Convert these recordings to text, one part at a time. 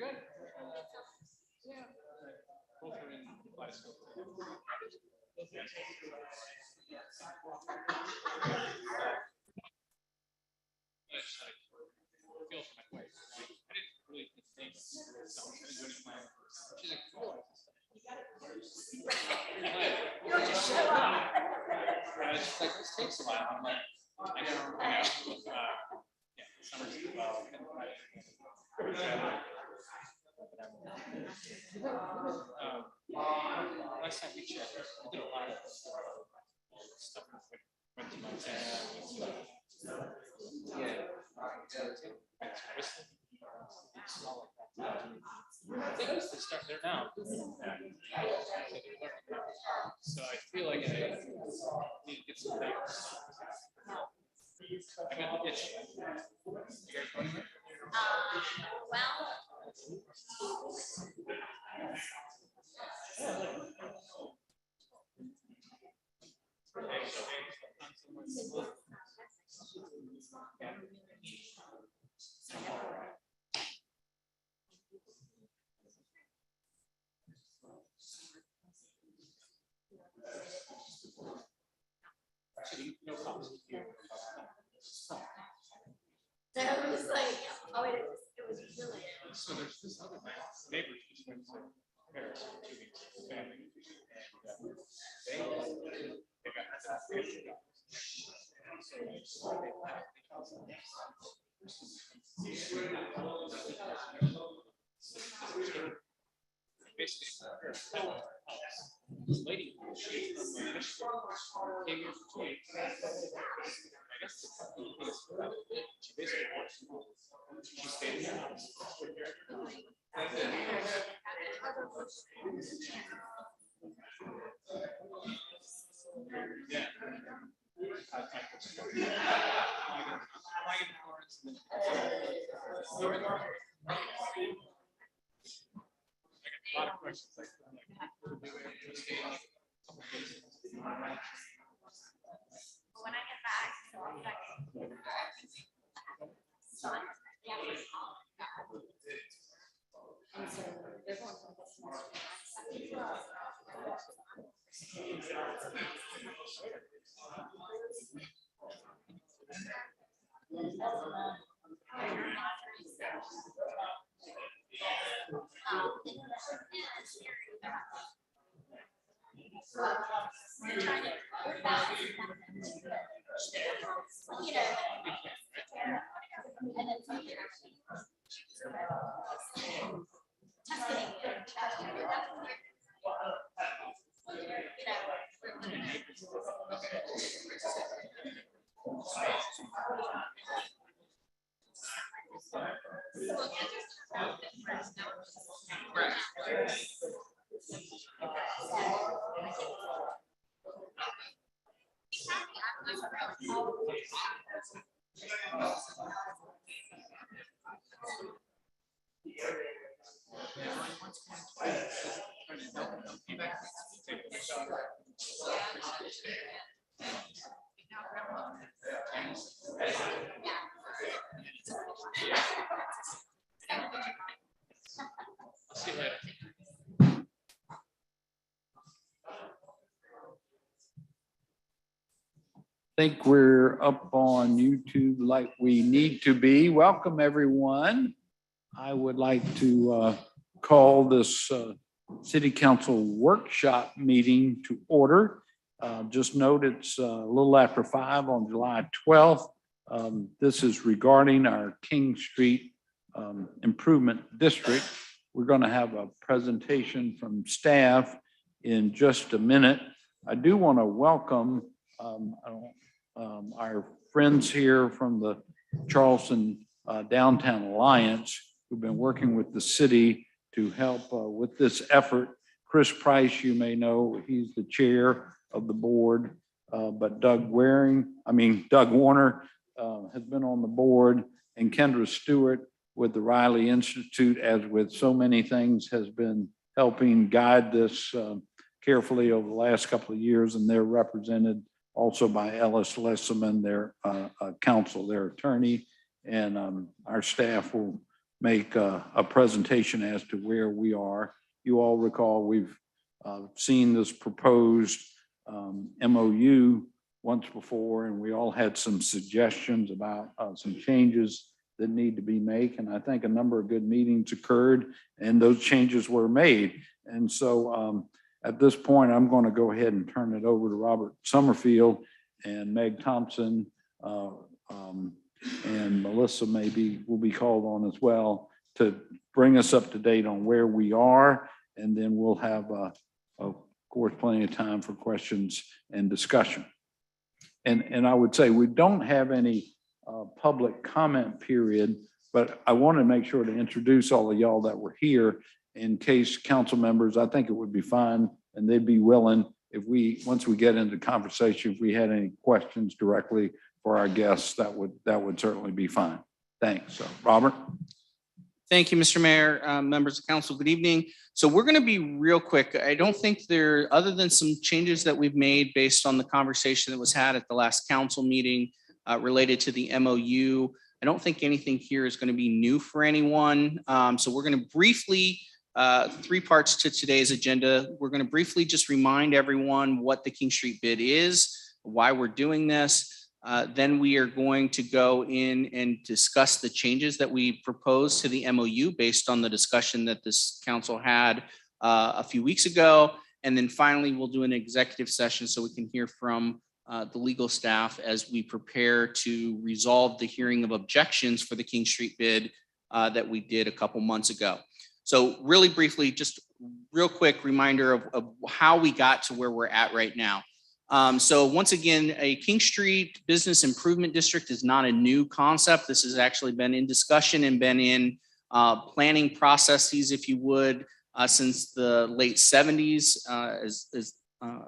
good. Yeah. Both are in Kaleidoscope. Feel for my wife. I didn't really think so. I didn't do any plan. She's like, oh, you don't just show up. She's like, this takes a while. I'm like, I know. Yeah, summer's well. Last time we checked, we did a lot of stuff. Went to Montana. They used to start there now. So I feel like I need to get some things. I got the itch. You guys going there? Actually, no cost here. That was like, oh, it was really. So there's this other neighbor just went to Paris for 2 weeks with family, and they got $50. Basically, this lady came here for 2 weeks. I guess she basically works from home. She stayed in the house. Yeah. A lot of questions. When I get back, and so they're going from this See you later. I think we're up on YouTube like we need to be. Welcome, everyone. I would like to call this City Council workshop meeting to order. Just note it's a little after 5 on July 12th. This is regarding our King Street Improvement District. We're going to have a presentation from staff in just a minute. I do want to welcome our friends here from the Charleston Downtown Alliance who've been working with the city to help with this effort. Chris Price, you may know, he's the chair of the board, but Doug Warner has been on the board, and Kendra Stewart with the Riley Institute, as with so many things, has been helping guide this carefully over the last couple of years, and they're represented also by Ellis Lesseman, their counsel, their attorney, and our staff will make a presentation as to where we are. You all recall we've seen this proposed MOU once before, and we all had some suggestions about some changes that need to be made. And I think a number of good meetings occurred and those changes were made. And so at this point, I'm going to go ahead and turn it over to Robert Summerfield and Meg Thompson, and Melissa will be called on as well to bring us up to date on where we are. And then we'll have, of course, plenty of time for questions and discussion. And I would say we don't have any public comment period, but I want to make sure to introduce all of y'all that were here in case council members, I think it would be fine and they'd be willing if once we get into conversation, if we had any questions directly for our guests, that would certainly be fine. Thanks. So, Robert. Thank you, Mr. Mayor, members of council, good evening. So we're going to be real quick. I don't think other than some changes that we've made based on the conversation that was had at the last council meeting related to the MOU, I don't think anything here is going to be new for anyone. So we're going to briefly, 3 parts to today's agenda. We're going to briefly just remind everyone what the King Street bid is, why we're doing this. Then we are going to go in and discuss the changes that we proposed to the MOU based on the discussion that this council had a few weeks ago. And then finally, we'll do an executive session so we can hear from the legal staff as we prepare to resolve the hearing of objections for the King Street bid that we did a couple months ago. So really briefly, just real quick reminder of how we got to where we're at right now. So once again, a King Street Business Improvement District is not a new concept. This has actually been in discussion and been in planning processes, if you would, since the late 70s, as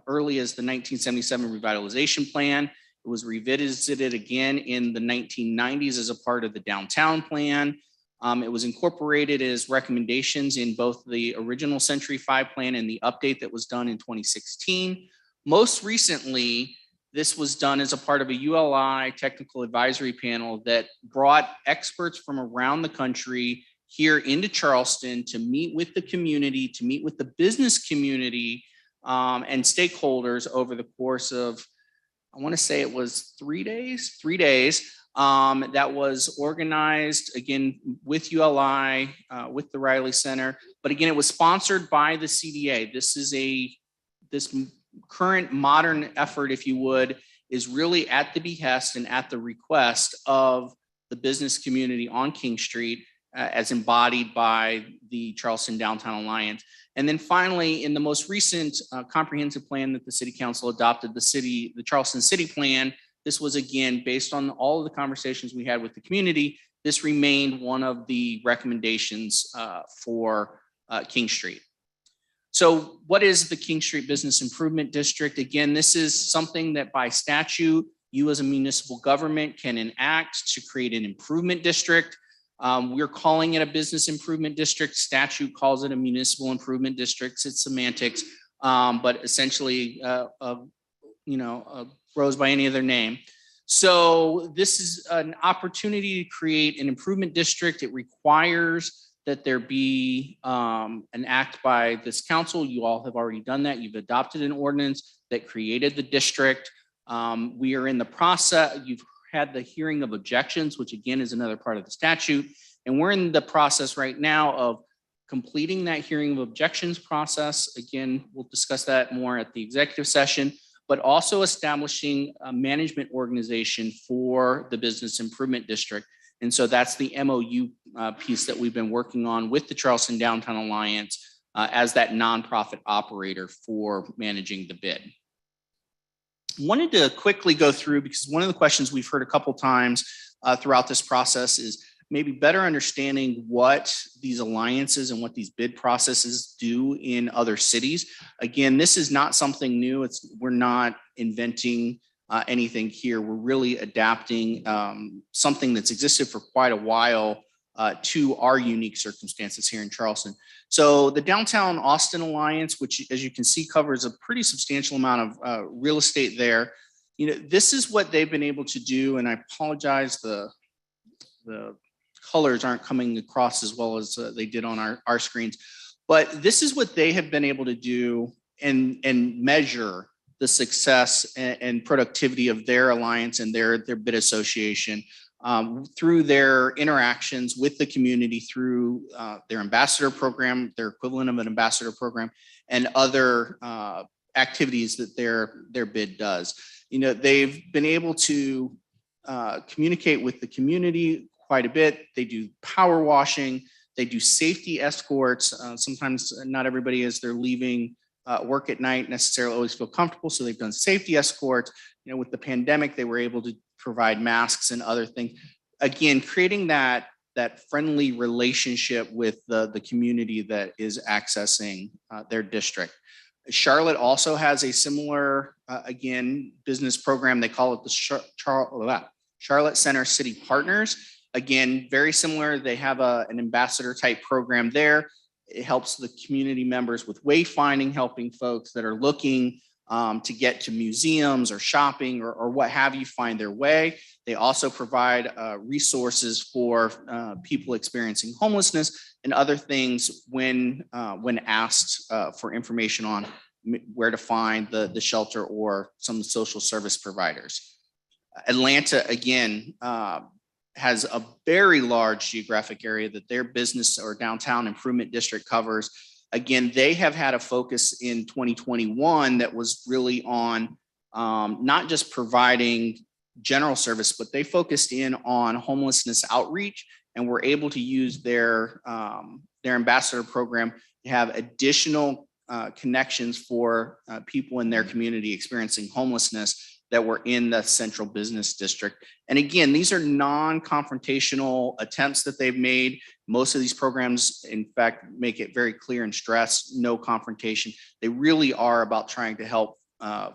early as the 1977 revitalization plan. It was revisited again in the 1990s as a part of the downtown plan. It was incorporated as recommendations in both the original Century 5 plan and the update that was done in 2016. Most recently, this was done as a part of a ULI technical advisory panel that brought experts from around the country here into Charleston to meet with the community, to meet with the business community and stakeholders over the course of, I want to say it was 3 days, that was organized again with ULI, with the Riley Center. But again, it was sponsored by the CDA. This current modern effort, if you would, is really at the behest and at the request of the business community on King Street as embodied by the Charleston Downtown Alliance. And then finally, in the most recent comprehensive plan that the City Council adopted, the Charleston City Plan, this was again based on all of the conversations we had with the community. This remained one of the recommendations for King Street. So what is the King Street Business Improvement District? Again, this is something that by statute, you as a municipal government can enact to create an improvement district. We're calling it a business improvement district. Statute calls it a municipal improvement district. It's semantics, but essentially, goes by any other name. So this is an opportunity to create an improvement district. It requires that there be an act by this council. You all have already done that. You've adopted an ordinance that created the district. We are in the process. You've had the hearing of objections, which again is another part of the statute. And we're in the process right now of completing that hearing of objections process. Again, we'll discuss that more at the executive session, but also establishing a management organization for the business improvement district. And so that's the MOU piece that we've been working on with the Charleston Downtown Alliance as that nonprofit operator for managing the bid. Wanted to quickly go through, because one of the questions we've heard a couple times throughout this process is maybe better understanding what these alliances and what these bid processes do in other cities. Again, this is not something new. We're not inventing anything here. We're really adapting something that's existed for quite a while to our unique circumstances here in Charleston. So the Downtown Austin Alliance, which as you can see covers a pretty substantial amount of real estate there. This is what they've been able to do, and I apologize, the colors aren't coming across as well as they did on our screens. But this is what they have been able to do and measure the success and productivity of their alliance and their bid association through their interactions with the community, through their ambassador program, their equivalent of an ambassador program, and other activities that their bid does. You know, they've been able to communicate with the community quite a bit. They do power washing. They do safety escorts. Sometimes not everybody, as they're leaving work at night, necessarily always feel comfortable. So they've done safety escorts. You know, with the pandemic, they were able to provide masks and other things. Again, creating that friendly relationship with the community that is accessing their district. Charlotte also has a similar, again, business program. They call it the Charlotte Center City Partners. Again, very similar. They have an ambassador type program there. It helps the community members with wayfinding, helping folks that are looking to get to museums or shopping or what have you find their way. They also provide resources for people experiencing homelessness and other things when asked for information on where to find the shelter or some social service providers. Atlanta, again, has a very large geographic area that their business or downtown improvement district covers. Again, they have had a focus in 2021 that was really on not just providing general service, but they focused in on homelessness outreach and were able to use their ambassador program to have additional connections for people in their community experiencing homelessness that were in the central business district. And again, these are non-confrontational attempts that they've made. Most of these programs, in fact, make it very clear and stress no confrontation. They really are about trying to help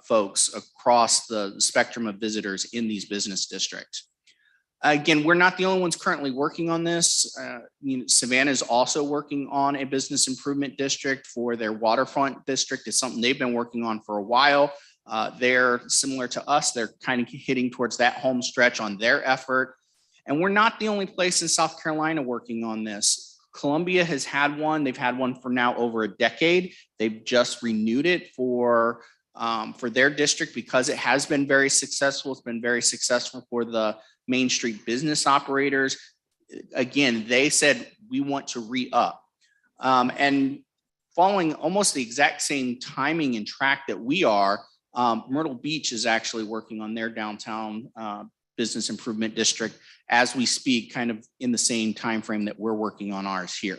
folks across the spectrum of visitors in these business districts. Again, we're not the only ones currently working on this. Savannah is also working on a business improvement district for their waterfront district. It's something they've been working on for a while. They're similar to us. They're kind of hitting towards that home stretch on their effort. And we're not the only place in South Carolina working on this. Columbia has had one. They've had one for now over a decade. They've just renewed it for their district because it has been very successful. It's been very successful for the Main Street business operators. Again, they said, we want to re-up. And following almost the exact same timing and track that we are, Myrtle Beach is actually working on their downtown business improvement district as we speak, kind of in the same time frame that we're working on ours here.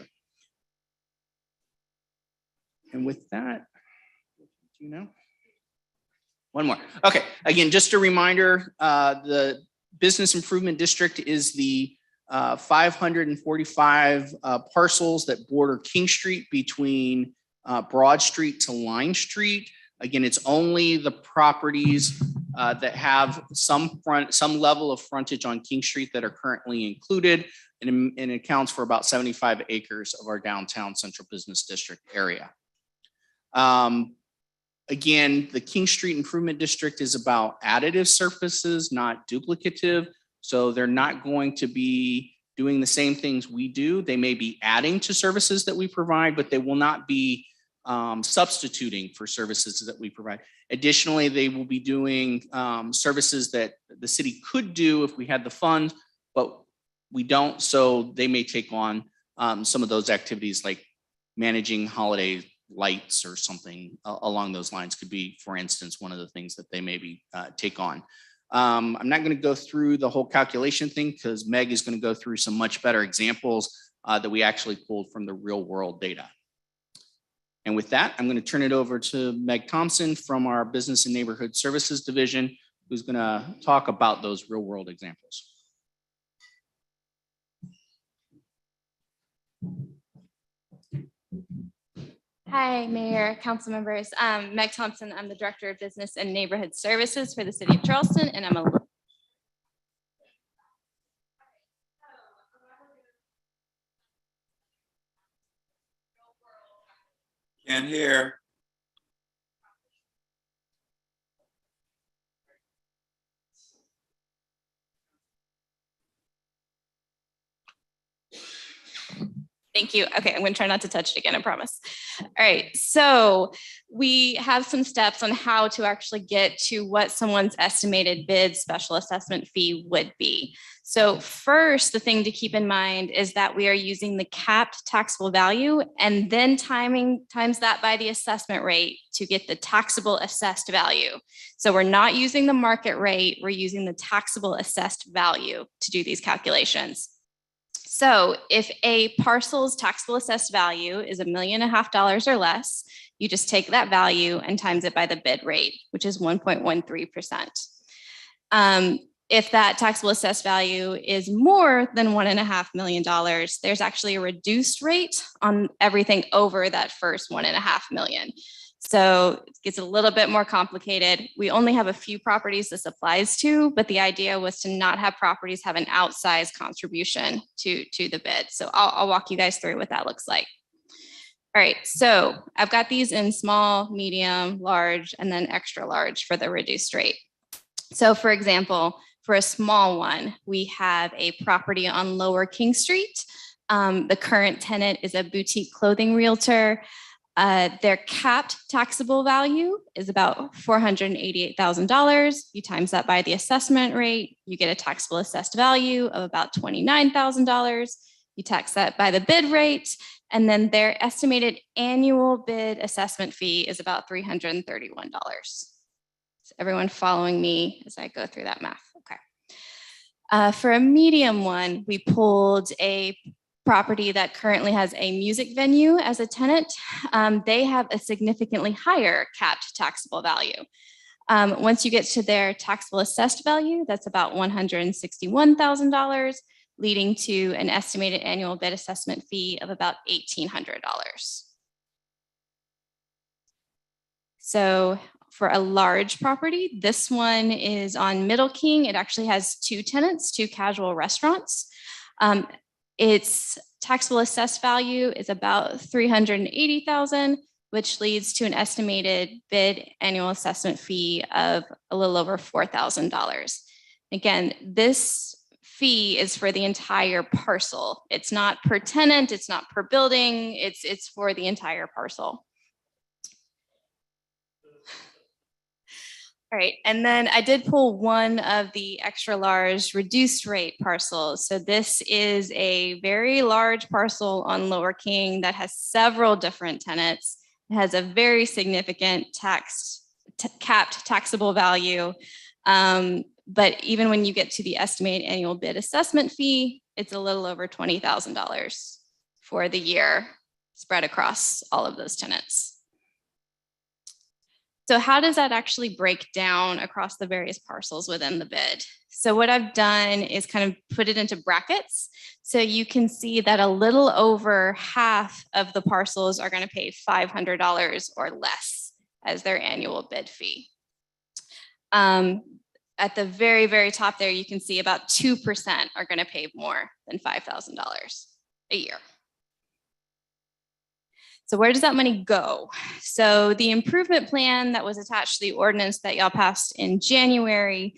And with that, one more. Okay, again, just a reminder, the business improvement district is the 545 parcels that border King Street between Broad Street to Line Street. Again, it's only the properties that have some level of frontage on King Street that are currently included, and it accounts for about 75 acres of our downtown central business district area. Again, the King Street Improvement District is about additive surfaces, not duplicative. So they're not going to be doing the same things we do. They may be adding to services that we provide, but they will not be substituting for services that we provide. Additionally, they will be doing services that the city could do if we had the funds, but we don't. So they may take on some of those activities like managing holiday lights or something along those lines could be, for instance, one of the things that they maybe take on. I'm not going to go through the whole calculation thing because Meg is going to go through some much better examples that we actually pulled from the real world data. And with that, I'm going to turn it over to Meg Thompson from our Business and Neighborhood Services Division, who's going to talk about those real world examples. Hi, Mayor, council members. Meg Thompson. I'm the Director of Business and Neighborhood Services for the City of Charleston, and I'm a Can't hear. Thank you. Okay, I'm going to try not to touch it again, I promise. All right, so we have some steps on how to actually get to what someone's estimated bid special assessment fee would be. So first, the thing to keep in mind is that we are using the capped taxable value and then times that by the assessment rate to get the taxable assessed value. So we're not using the market rate, we're using the taxable assessed value to do these calculations. So if a parcel's taxable assessed value is $1.5 million or less, you just take that value and times it by the bid rate, which is 1.13%. If that taxable assessed value is more than $1.5 million, there's actually a reduced rate on everything over that first $1.5 million. So it gets a little bit more complicated. We only have a few properties this applies to, but the idea was to not have properties have an outsized contribution to the bid. So I'll walk you guys through what that looks like. All right, so I've got these in small, medium, large, and then extra large for the reduced rate. So for example, for a small one, we have a property on Lower King Street. The current tenant is a boutique clothing realtor. Their capped taxable value is about $488,000. You times that by the assessment rate, you get a taxable assessed value of about $29,000. You tax that by the bid rate, and then their estimated annual bid assessment fee is about $331. Is everyone following me as I go through that math? Okay. For a medium one, we pulled a property that currently has a music venue as a tenant. They have a significantly higher capped taxable value. Once you get to their taxable assessed value, that's about $161,000, leading to an estimated annual bid assessment fee of about $1,800. So for a large property, this one is on Middle King. It actually has 2 tenants, 2 casual restaurants. Its taxable assessed value is about $380,000, which leads to an estimated bid annual assessment fee of a little over $4,000. Again, this fee is for the entire parcel. It's not per tenant, it's not per building, it's for the entire parcel. All right, and then I did pull one of the extra large reduced rate parcels. So this is a very large parcel on Lower King that has several different tenants. It has a very significant capped taxable value. But even when you get to the estimated annual bid assessment fee, it's a little over $20,000 for the year spread across all of those tenants. So how does that actually break down across the various parcels within the bid? So what I've done is kind of put it into brackets. So you can see that a little over half of the parcels are going to pay $500 or less as their annual bid fee. At the very, very top there, you can see about 2% are going to pay more than $5,000 a year. So where does that money go? So the improvement plan that was attached to the ordinance that y'all passed in January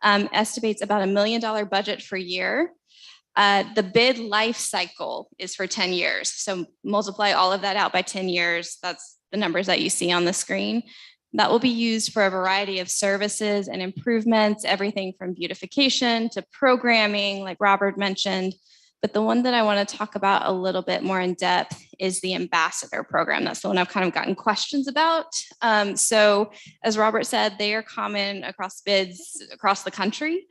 estimates about $1 million budget per year. The bid life cycle is for 10 years. So multiply all of that out by 10 years. That's the numbers that you see on the screen. That will be used for a variety of services and improvements, everything from beautification to programming, like Robert mentioned. But the one that I want to talk about a little bit more in depth is the ambassador program. That's the one I've kind of gotten questions about. So as Robert said, they are common across bids across the country.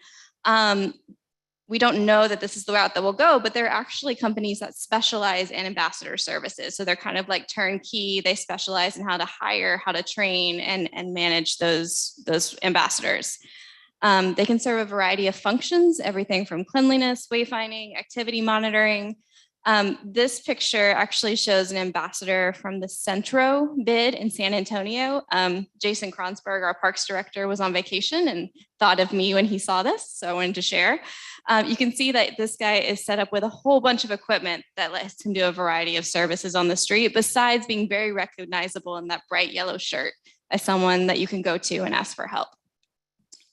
We don't know that this is the route that will go, but there are actually companies that specialize in ambassador services. So they're kind of like turnkey. They specialize in how to hire, how to train, and manage those ambassadors. They can serve a variety of functions, everything from cleanliness, wayfinding, activity monitoring. This picture actually shows an ambassador from the Centro bid in San Antonio. Jason Kronsberg, our parks director, was on vacation and thought of me when he saw this, so I wanted to share. You can see that this guy is set up with a whole bunch of equipment that lets him do a variety of services on the street, besides being very recognizable in that bright yellow shirt as someone that you can go to and ask for help.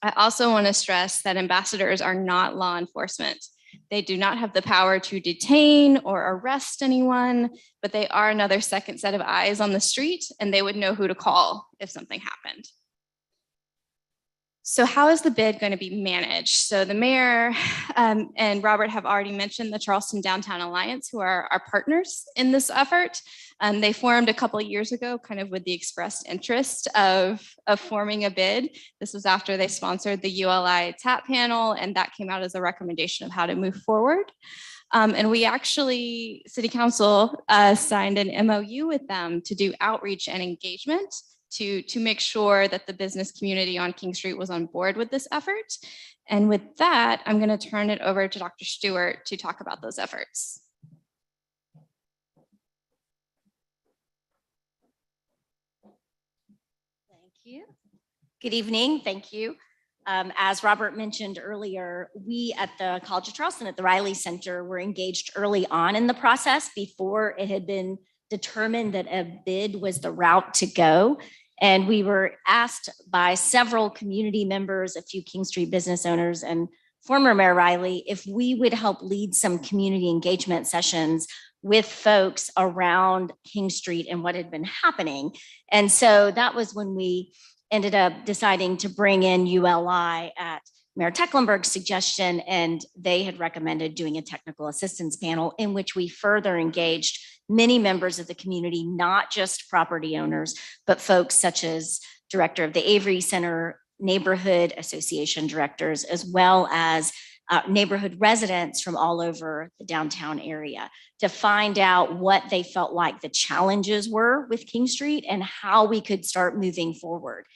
I also want to stress that ambassadors are not law enforcement. They do not have the power to detain or arrest anyone, but they are another second set of eyes on the street, and they would know who to call if something happened. So how is the bid going to be managed? So the mayor and Robert have already mentioned the Charleston Downtown Alliance, who are our partners in this effort. They formed a couple of years ago, kind of with the expressed interest of forming a bid. This was after they sponsored the ULI TAP panel, and that came out as a recommendation of how to move forward. And we actually, City Council signed an MOU with them to do outreach and engagement to make sure that the business community on King Street was on board with this effort. And with that, I'm going to turn it over to Dr. Stewart to talk about those efforts. Thank you. Good evening. Thank you. As Robert mentioned earlier, we at the College of Charleston at the Riley Center were engaged early on in the process before it had been determined that a bid was the route to go. And we were asked by several community members, a few King Street business owners, and former Mayor Riley, if we would help lead some community engagement sessions with folks around King Street and what had been happening. And so that was when we ended up deciding to bring in ULI at Mayor Tecklenburg's suggestion, and they had recommended doing a technical assistance panel in which we further engaged many members of the community, not just property owners, but folks such as director of the Avery Center, neighborhood association directors, as well as neighborhood residents from all over the downtown area to find out what they felt like the challenges were with King Street and how we could start moving forward.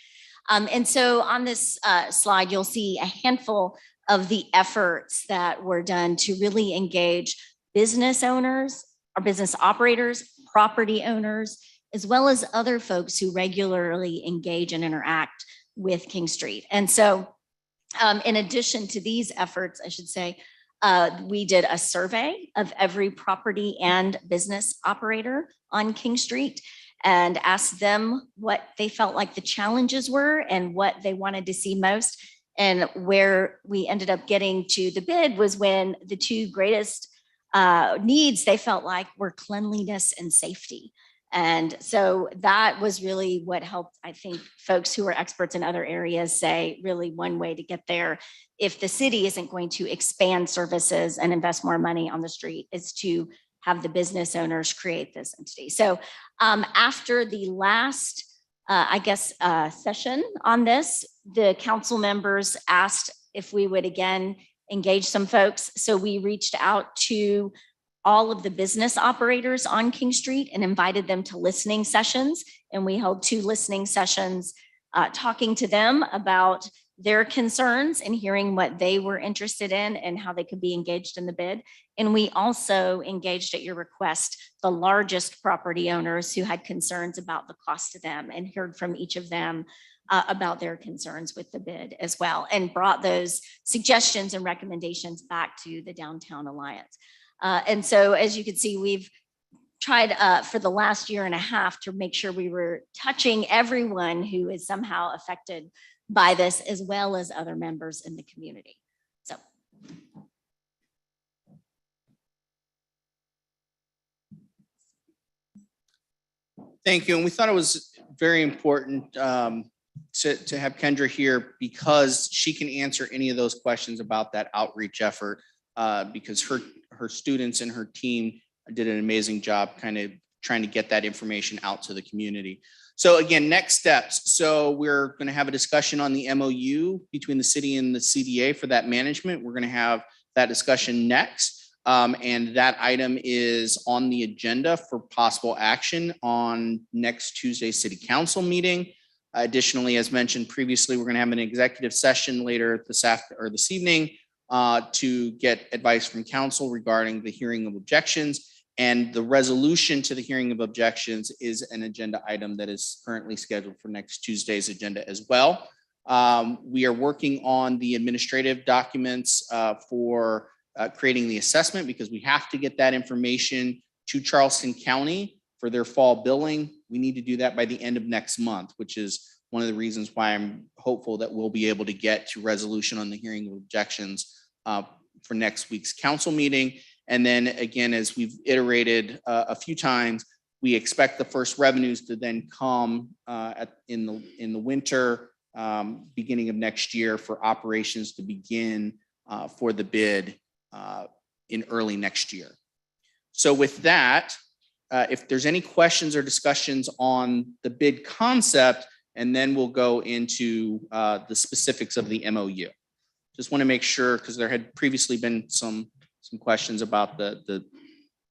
And so on this slide, you'll see a handful of the efforts that were done to really engage business owners, our business operators, property owners, as well as other folks who regularly engage and interact with King Street. And so in addition to these efforts, I should say, we did a survey of every property and business operator on King Street and asked them what they felt like the challenges were and what they wanted to see most. And where we ended up getting to the bid was when the two greatest needs they felt like were cleanliness and safety. And so that was really what helped, I think, folks who are experts in other areas say really one way to get there if the city isn't going to expand services and invest more money on the street is to have the business owners create this entity. So after the last, session on this, the council members asked if we would again engage some folks. So we reached out to all of the business operators on King Street and invited them to listening sessions. And we held 2 listening sessions talking to them about their concerns and hearing what they were interested in and how they could be engaged in the bid. And we also engaged at your request, the largest property owners who had concerns about the cost to them and heard from each of them about their concerns with the bid as well, and brought those suggestions and recommendations back to the Downtown Alliance. And so as you can see, we've tried for the last year and a half to make sure we were touching everyone who is somehow affected by this, as well as other members in the community. So. Thank you. And we thought it was very important to have Kendra here because she can answer any of those questions about that outreach effort because her students and her team did an amazing job kind of trying to get that information out to the community. So again, next steps. So we're going to have a discussion on the MOU between the city and the CDA for that management. We're going to have that discussion next. And that item is on the agenda for possible action on next Tuesday's city council meeting. Additionally, as mentioned previously, we're going to have an executive session later this evening to get advice from council regarding the hearing of objections. And the resolution to the hearing of objections is an agenda item that is currently scheduled for next Tuesday's agenda as well. We are working on the administrative documents for creating the assessment because we have to get that information to Charleston County for their fall billing. We need to do that by the end of next month, which is one of the reasons why I'm hopeful that we'll be able to get to resolution on the hearing of objections for next week's council meeting. And then again, as we've iterated a few times, we expect the first revenues to then come in the winter, beginning of next year, for operations to begin for the bid in early next year. So with that, if there's any questions or discussions on the bid concept, and then we'll go into the specifics of the MOU. Just want to make sure, because there had previously been some questions about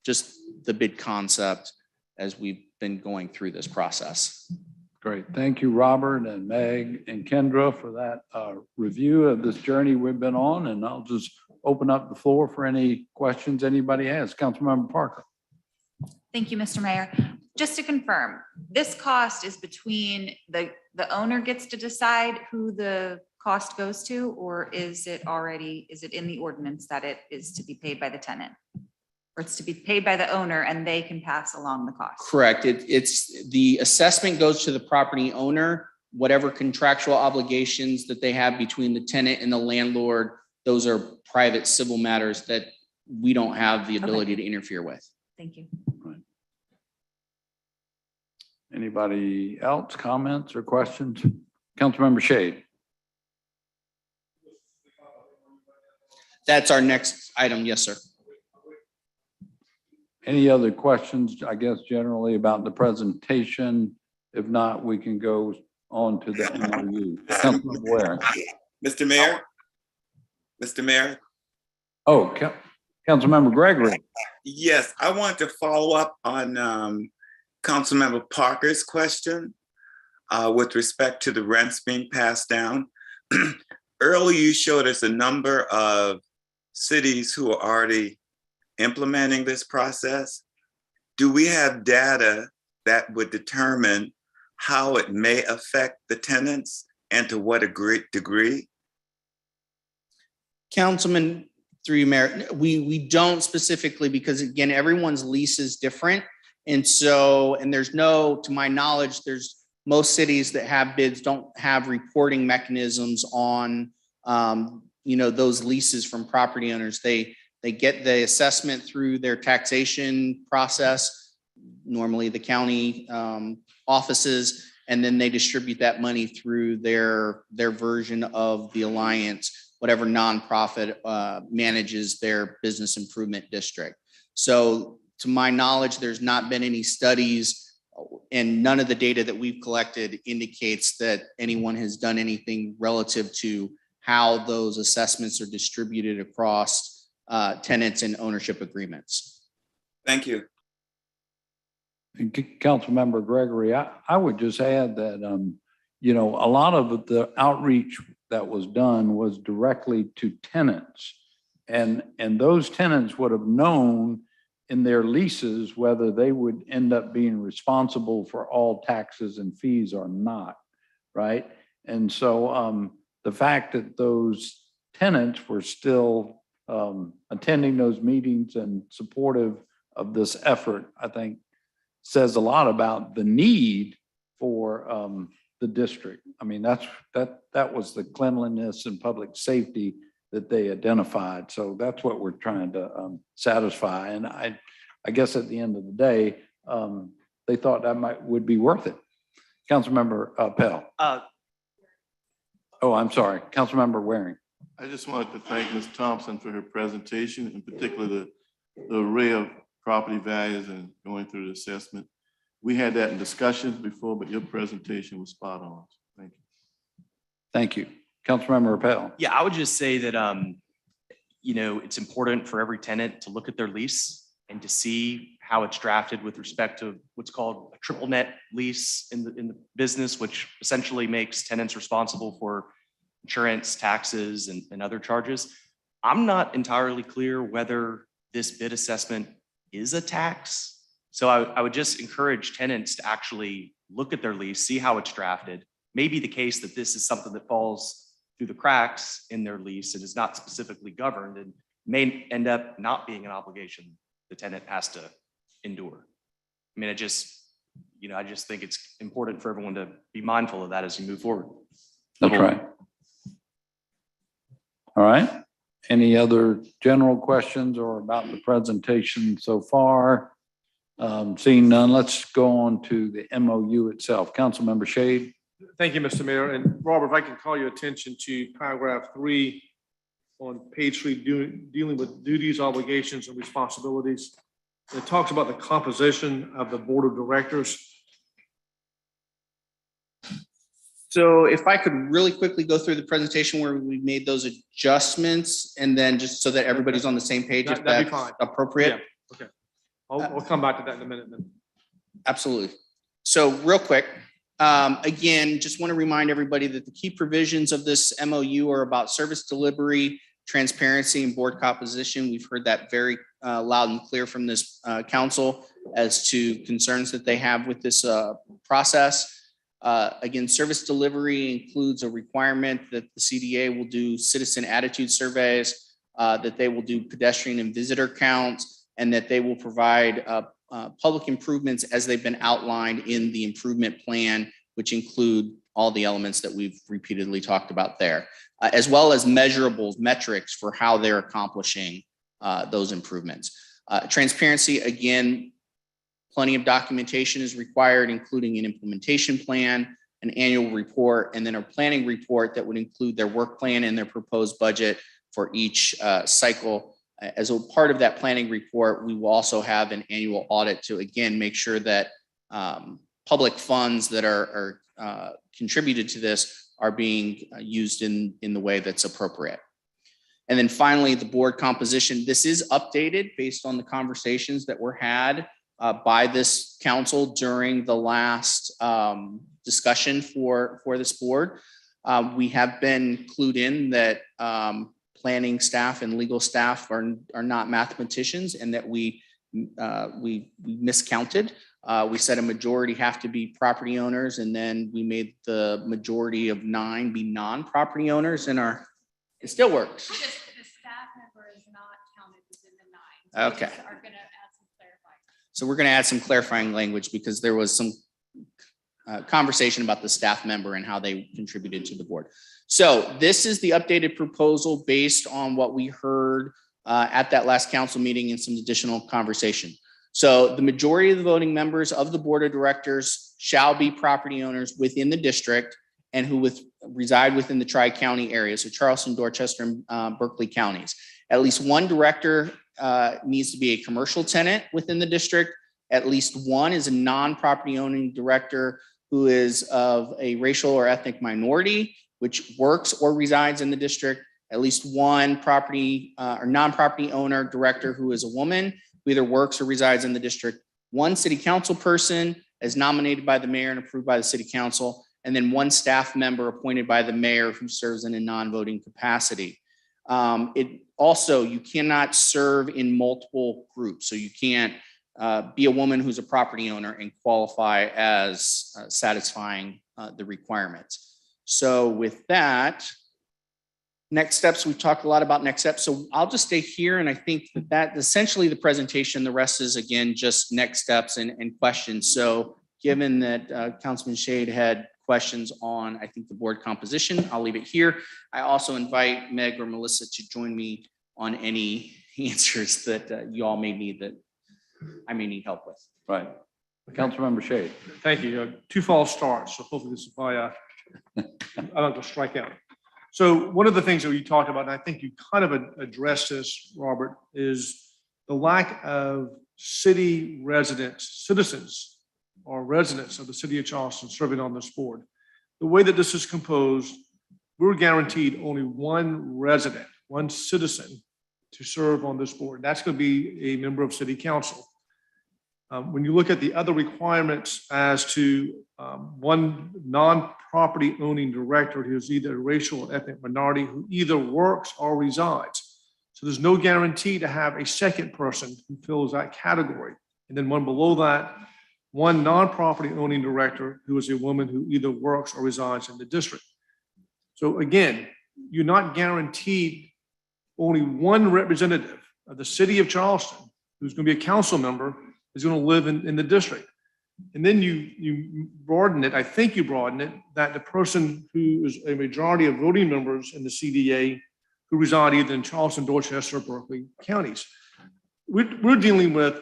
just the bid concept as we've been going through this process. Great. Thank you, Robert and Meg and Kendra, for that review of this journey we've been on. And I'll just open up the floor for any questions anybody has. Councilmember Parker. Thank you, Mr. Mayor. Just to confirm, this cost is between the owner gets to decide who the cost goes to, or is it in the ordinance that it is to be paid by the tenant? Or it's to be paid by the owner and they can pass along the cost? Correct. It's the assessment goes to the property owner. Whatever contractual obligations that they have between the tenant and the landlord, those are private civil matters that we don't have the ability to interfere with. Thank you. Anybody else, comments or questions? Councilmember Shade. That's our next item. Yes, sir. Any other questions, I guess, generally about the presentation? If not, we can go on to the MOU. Councilmember Ware. Mr. Mayor? Mr. Mayor? Oh, Councilmember Gregory. Yes, I want to follow up on Councilmember Parker's question with respect to the rents being passed down. Earlier, you showed us a number of cities who are already implementing this process. Do we have data that would determine how it may affect the tenants and to what degree? Councilman, through you, Mayor, we don't specifically, because again, everyone's lease is different. And so, and there's no, to my knowledge, there's most cities that have bids don't have reporting mechanisms on, those leases from property owners. They get the assessment through their taxation process, normally the county offices, and then they distribute that money through their version of the alliance, whatever nonprofit manages their business improvement district. So to my knowledge, there's not been any studies, and none of the data that we've collected indicates that anyone has done anything relative to how those assessments are distributed across tenants and ownership agreements. Thank you. Councilmember Gregory, I would just add that, a lot of the outreach that was done was directly to tenants. And those tenants would have known in their leases whether they would end up being responsible for all taxes and fees or not, right? And so the fact that those tenants were still attending those meetings and supportive of this effort, I think says a lot about the need for the district. I mean, that was the cleanliness and public safety that they identified. So that's what we're trying to satisfy. And I guess at the end of the day, they thought that would be worth it. Councilmember Pell. Oh, I'm sorry, Councilmember Waring. I just wanted to thank Ms. Thompson for her presentation, in particular the array of property values and going through the assessment. We had that in discussions before, but your presentation was spot on. Thank you. Thank you. Councilmember Rappel. Yeah, I would just say that, it's important for every tenant to look at their lease and to see how it's drafted with respect to what's called a triple net lease in the business, which essentially makes tenants responsible for insurance, taxes, and other charges. I'm not entirely clear whether this bid assessment is a tax. So I would just encourage tenants to actually look at their lease, see how it's drafted. Maybe the case that this is something that falls through the cracks in their lease and is not specifically governed and may end up not being an obligation the tenant has to endure. I mean, I just think it's important for everyone to be mindful of that as you move forward. That's right. All right. Any other general questions or about the presentation so far? Seeing none, let's go on to the MOU itself. Councilmember Shade. Thank you, Mr. Mayor. And Robert, if I can call your attention to paragraph 3 on page 3, dealing with duties, obligations, and responsibilities. It talks about the composition of the board of directors. So if I could really quickly go through the presentation where we made those adjustments and then just so that everybody's on the same page, if That'd be that's fine. appropriate. Yeah, okay. I'll come back to that in a minute then. Absolutely. So real quick, again, just want to remind everybody that the key provisions of this MOU are about service delivery, transparency, and board composition. We've heard that very loud and clear from this council as to concerns that they have with this process. Again, service delivery includes a requirement that the CDA will do citizen attitude surveys, that they will do pedestrian and visitor counts, and that they will provide public improvements as they've been outlined in the improvement plan, which include all the elements that we've repeatedly talked about there, as well as measurables, metrics for how they're accomplishing those improvements. Transparency, again, plenty of documentation is required, including an implementation plan, an annual report, and then a planning report that would include their work plan and their proposed budget for each cycle. As a part of that planning report, we will also have an annual audit to, again, make sure that public funds that are contributed to this are being used in the way that's appropriate. And then finally, the board composition. This is updated based on the conversations that were had by this council during the last discussion for this board. We have been clued in that planning staff and legal staff are not mathematicians, and that we miscounted. We said a majority have to be property owners, and then we made the majority of 9 be non-property owners, and it still works. The staff member is not counted within the 9. So Okay. we are going to add some clarifying. So we're going to add some clarifying language because there was some conversation about the staff member and how they contributed to the board. So this is the updated proposal based on what we heard at that last council meeting and some additional conversation. So the majority of the voting members of the board of directors shall be property owners within the district and who reside within the Tri-County area, so Charleston, Dorchester, and Berkeley counties. At least one director needs to be a commercial tenant within the district. At least one is a non-property owning director who is of a racial or ethnic minority, which works or resides in the district. At least one property or non-property owner director who is a woman who either works or resides in the district. One city council person as nominated by the mayor and approved by the city council, and then one staff member appointed by the mayor who serves in a non-voting capacity. It also, you cannot serve in multiple groups. So you can't be a woman who's a property owner and qualify as satisfying the requirements. So with that, next steps, we've talked a lot about next steps. So I'll just stay here. And I think that essentially the presentation, the rest is again, just next steps and questions. So given that Councilman Shade had questions on, I think, the board composition, I'll leave it here. I also invite Meg or Melissa to join me on any answers that you all may need that I may need help with. Right. Councilmember Shade. Thank you. 2 false starts. So hopefully this is why I'm not going to strike out. So one of the things that you talked about, and I think you kind of addressed this, Robert, is the lack of city residents, citizens or residents of the city of Charleston serving on this board. The way that this is composed, we're guaranteed only one resident, one citizen to serve on this board. That's going to be a member of city council. When you look at the other requirements as to one non-property owning director who's either a racial or ethnic minority who either works or resides. So there's no guarantee to have a second person who fills that category. And then one below that, one non-property owning director who is a woman who either works or resides in the district. So again, you're not guaranteed only one representative of the city of Charleston who's going to be a council member is going to live in the district. And then you broaden it, I think you broaden it, that the person who is a majority of voting members in the CDA who reside either in Charleston, Dorchester, or Berkeley counties. We're dealing with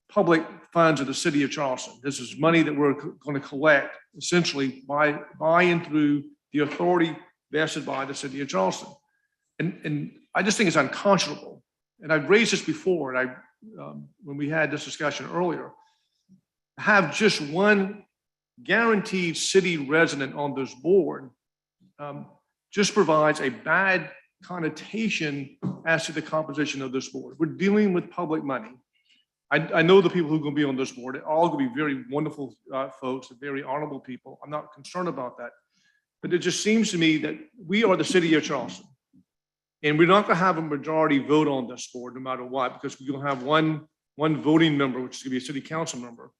public funds of the city of Charleston. This is money that we're going to collect essentially by and through the authority vested by the city of Charleston. And I just think it's unconscionable. And I've raised this before, and when we had this discussion earlier, have just one guaranteed city resident on this board just provides a bad connotation as to the composition of this board. We're dealing with public money. I know the people who are going to be on this board, they're all going to be very wonderful folks, very honorable people. I'm not concerned about that. But it just seems to me that we are the city of Charleston. And we're not going to have a majority vote on this board no matter what, because we're going to have one voting member, which is going to be a city council member,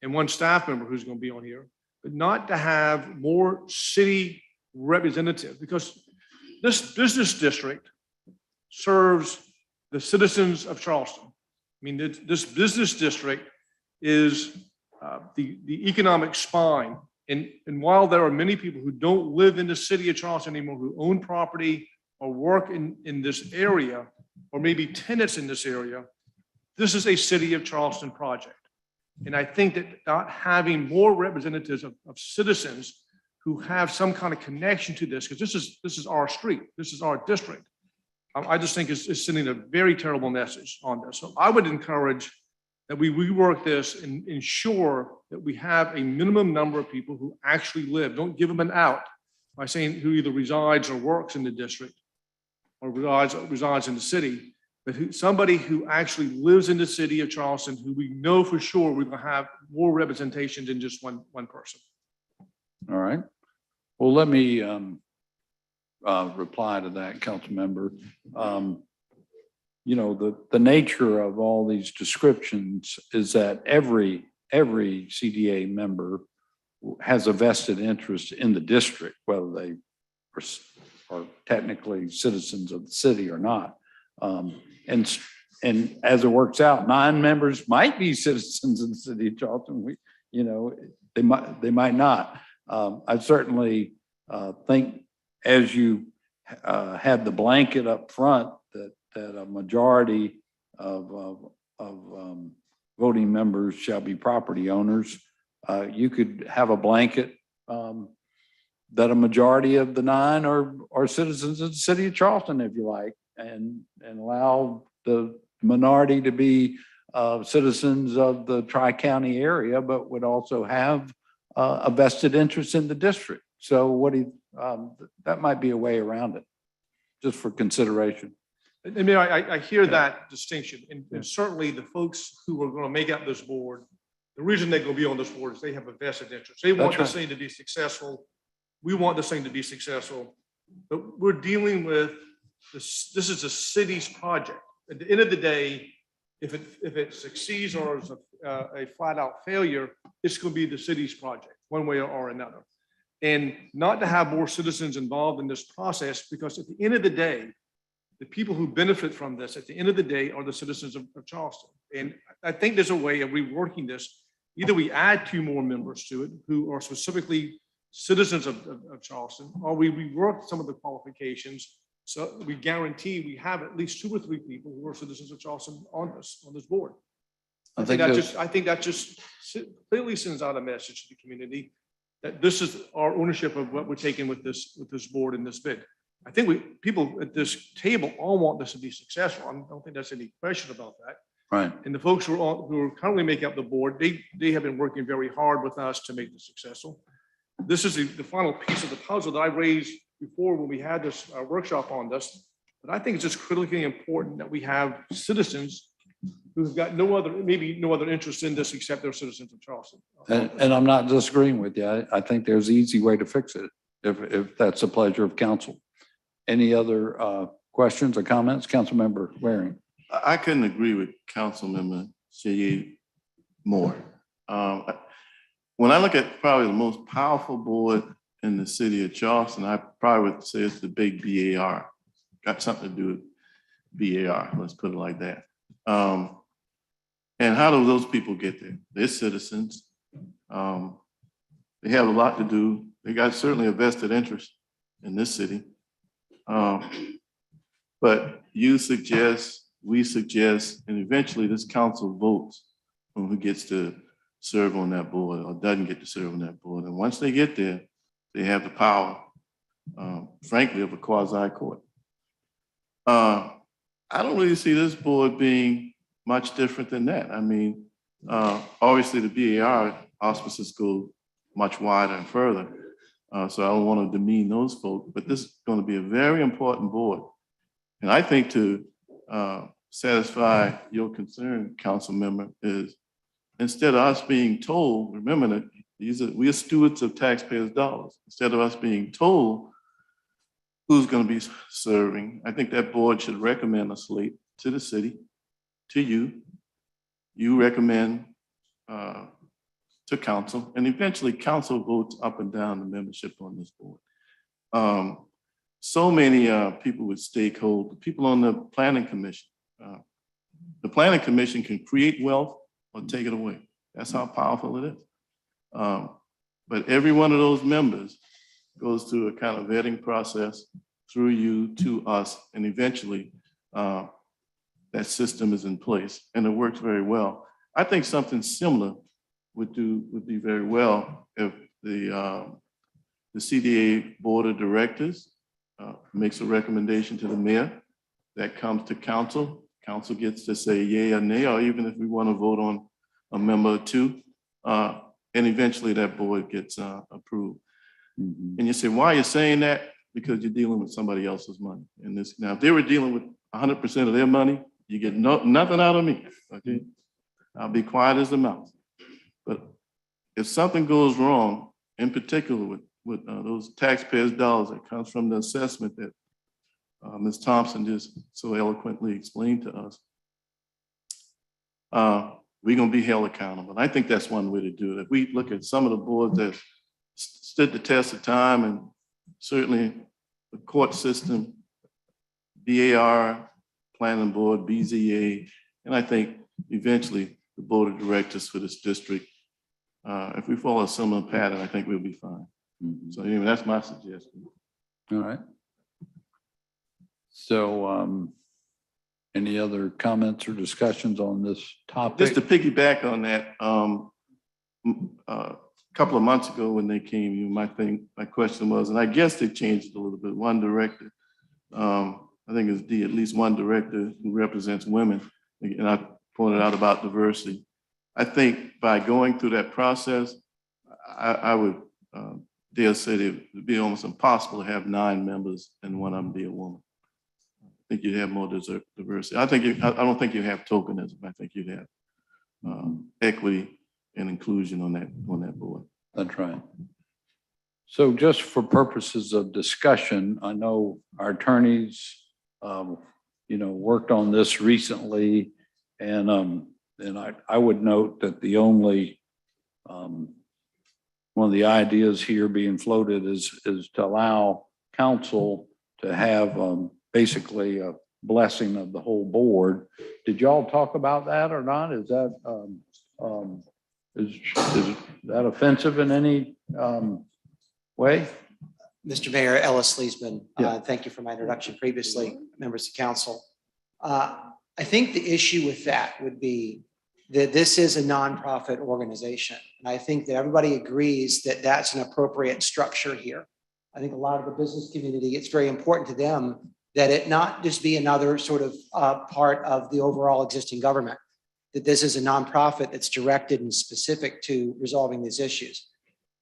and one staff member who's going to be on here, but not to have more city representative, because this business district serves the citizens of Charleston. I mean, this business district is the economic spine. And while there are many people who don't live in the city of Charleston anymore, who own property or work in this area, or maybe tenants in this area, this is a city of Charleston project. And I think that not having more representatives of citizens who have some kind of connection to this, because this is our street, this is our district, I just think is sending a very terrible message on this. So I would encourage that we rework this and ensure that we have a minimum number of people who actually live. Don't give them an out by saying who either resides or works in the district or resides in the city, but somebody who actually lives in the city of Charleston, who we know for sure we're going to have more representation than just one person. All right. Well, let me reply to that, council member. You know, the nature of all these descriptions is that every CDA member has a vested interest in the district, whether they are technically citizens of the city or not. And as it works out, 9 members might be citizens of the city of Charleston. They might not. I certainly think, as you had the blanket up front, that a majority of voting members shall be property owners. You could have a blanket that a majority of the 9 are citizens of the city of Charleston, if you like, and allow the minority to be citizens of the Tri-County area, but would also have a vested interest in the district. So that might be a way around it, just for consideration. I mean, I hear that distinction, and certainly the folks who are going to make up this board, the reason they're going to be on this board is they have a vested interest. They want this thing to be successful. We want this thing to be successful, but we're dealing with this. This is a city's project. At the end of the day, if it succeeds or is a flat out failure, it's going to be the city's project, one way or another. And not to have more citizens involved in this process, because at the end of the day, the people who benefit from this at the end of the day are the citizens of Charleston. And I think there's a way of reworking this. Either we add 2 more members to it who are specifically citizens of Charleston, or we rework some of the qualifications so we guarantee we have at least 2 or 3 people who are citizens of Charleston on this board. I think that just clearly sends out a message to the community that this is our ownership of what we're taking with this board and this bid. I think people at this table all want this to be successful. I don't think there's any question about that. Right. And the folks who are currently making up the board, they have been working very hard with us to make this successful. This is the final piece of the puzzle that I raised before when we had this workshop on this. But I think it's just critically important that we have citizens who have got maybe no other interest in this except they're citizens of Charleston. And I'm not disagreeing with you. I think there's an easy way to fix it if that's the pleasure of council. Any other questions or comments? Councilmember Waring. I couldn't agree with Councilmember Shea more. When I look at probably the most powerful board in the city of Charleston, I probably would say it's the big BAR. Got something to do with BAR, let's put it like that. And how do those people get there? They're citizens. They have a lot to do. They got certainly a vested interest in this city. But you suggest, we suggest, and eventually this council votes on who gets to serve on that board or doesn't get to serve on that board. And once they get there, they have the power, frankly, of a quasi court. I don't really see this board being much different than that. I mean, obviously the BAR auspices go much wider and further. So I don't want to demean those folks, but this is going to be a very important board. And I think to satisfy your concern, council member, is instead of us being told, remember that we are stewards of taxpayers' dollars. Instead of us being told who's going to be serving, I think that board should recommend a slate to the city, to you. You recommend to council, and eventually council votes up and down the membership on this board. So many people with stakeholders, people on the planning commission. The planning commission can create wealth or take it away. That's how powerful it is. But every one of those members goes through a kind of vetting process through you to us, and eventually that system is in place and it works very well. I think something similar would be very well if the CDA board of directors makes a recommendation to the mayor that comes to council. Council gets to say yay or nay, or even if we want to vote on a member or two, and eventually that board gets approved. Mhm. And you say, why are you saying that? Because you're dealing with somebody else's money. And this, now, if they were dealing with 100% of their money, you get nothing out of me. Okay, I'll be quiet as a mouse. But if something goes wrong, in particular with those taxpayers' dollars that comes from the assessment that Ms. Thompson just so eloquently explained to us, we're gonna be held accountable. I think that's one way to do it. If we look at some of the boards that stood the test of time, and certainly the court system, BAR, planning board, BZA, and I think eventually the board of directors for this district, if we follow a similar pattern, I think we'll be fine. So anyway, that's my suggestion. All right. So any other comments or discussions on this topic? Just to piggyback on that, a couple of months ago when they came, my question was, and I guess they changed it a little bit, one director, I think it's at least one director who represents women, and I pointed out about diversity. I think by going through that process, I would dare say that it would be almost impossible to have 9 members and one of them be a woman. I think you'd have more diversity. I don't think you have tokenism. I think you'd have equity and inclusion on that board. That's right. So just for purposes of discussion, I know our attorneys, worked on this recently, and I would note that the only one of the ideas here being floated is to allow council to have basically a blessing of the whole board. Did y'all talk about that or not? Is that is that offensive in any way? Mr. Mayor, Ellis Leesman, Yeah. thank you for my introduction previously, members of council. I think the issue with that would be that this is a nonprofit organization. And I think that everybody agrees that that's an appropriate structure here. I think a lot of the business community, it's very important to them that it not just be another sort of part of the overall existing government, that this is a nonprofit that's directed and specific to resolving these issues.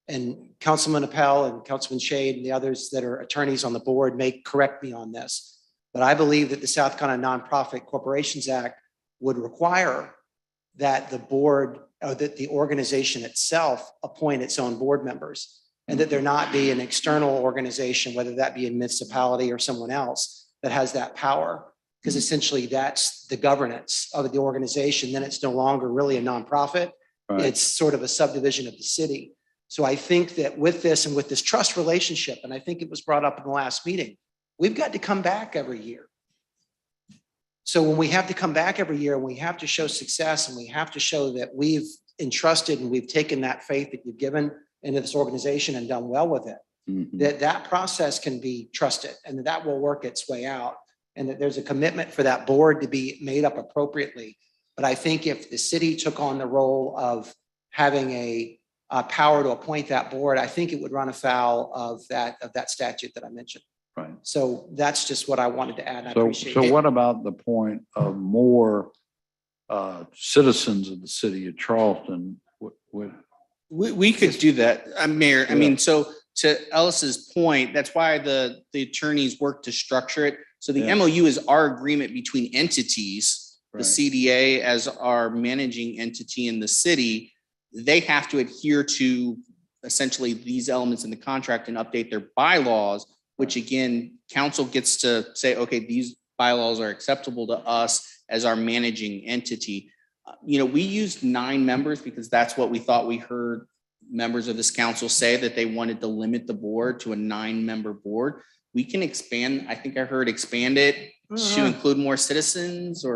And Councilman Appel and Councilman Shade and the others that are attorneys on the board may correct me on this, but I believe that the South Carolina Nonprofit Corporations Act would require that the board, or that the organization itself appoint its own board members, and that there not be an external organization, whether that be a municipality or someone else, that has that power. Because essentially that's the governance of the organization. Then it's no longer really a nonprofit. Right. It's sort of a subdivision of the city. So I think that with this and with this trust relationship, and I think it was brought up in the last meeting, we've got to come back every year. So when we have to come back every year, and we have to show success, and we have to show that we've entrusted and we've taken that faith that you've given into this organization and done well with it, Mhm. that process can be trusted and that will work its way out. and that there's a commitment for that board to be made up appropriately. But I think if the city took on the role of having a power to appoint that board, I think it would run afoul of that statute that I mentioned. Right. So that's just what I wanted to add. I So, appreciate so it. what about the point of more citizens of the city of Charleston? We could do that, Mayor. I Yeah. mean, so to Ellis's point, that's why the attorneys work to structure it. So the Yeah. MOU is our agreement between entities, the Right. CDA as our managing entity in the city. They have to adhere to essentially these elements in the contract and update their bylaws, which again, council gets to say, okay, these bylaws are acceptable to us as our managing entity. We used 9 members because that's what we thought we heard members of this council say, that they wanted to limit the board to a 9-member board. We can expand, I think I heard expand it to include more citizens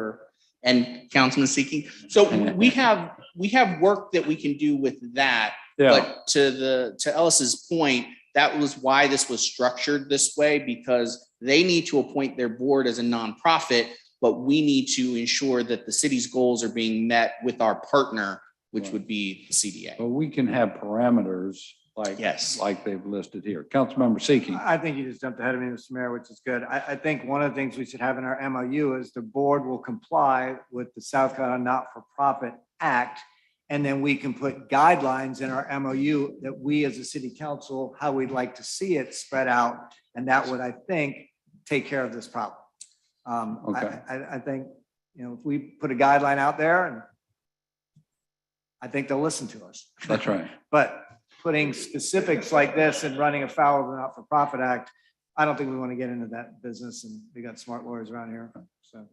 and Councilman Seeking. So we have work that we can do with that. Yeah. But to Ellis's point, that was why this was structured this way, because they need to appoint their board as a nonprofit, but we need to ensure that the city's goals are being met with our partner, which would be the CDA. But we can have parameters like, Yes. like they've listed here. Councilmember Seeking. I think you just jumped ahead of me, Mr. Mayor, which is good. I think one of the things we should have in our MOU is the board will comply with the South Carolina Not-for-Profit Act. And then we can put guidelines in our MOU that we as a city council, how we'd like to see it spread out. And that would, I think, take care of this problem. Okay. I think, if we put a guideline out there, and I think they'll listen to us. That's right. But putting specifics like this and running afoul of the Not-for-Profit Act, I don't think we want to get into that business, and we got smart lawyers around here, so.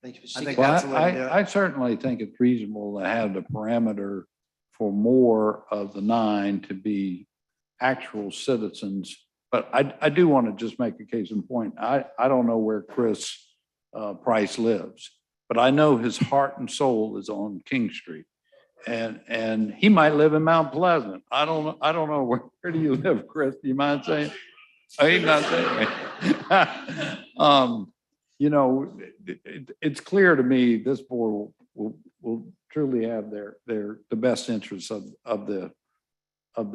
Thank you. I think Well, that's the way to do it. I certainly think it's reasonable to have the parameter for more of the 9 to be actual citizens. But I do want to just make a case in point. I don't know where Chris Price lives, but I know his heart and soul is on King Street. And he might live in Mount Pleasant. I don't know. Where do you live, Chris? Do you mind saying? Oh, he's not saying. It's clear to me this board will truly have the best interests of the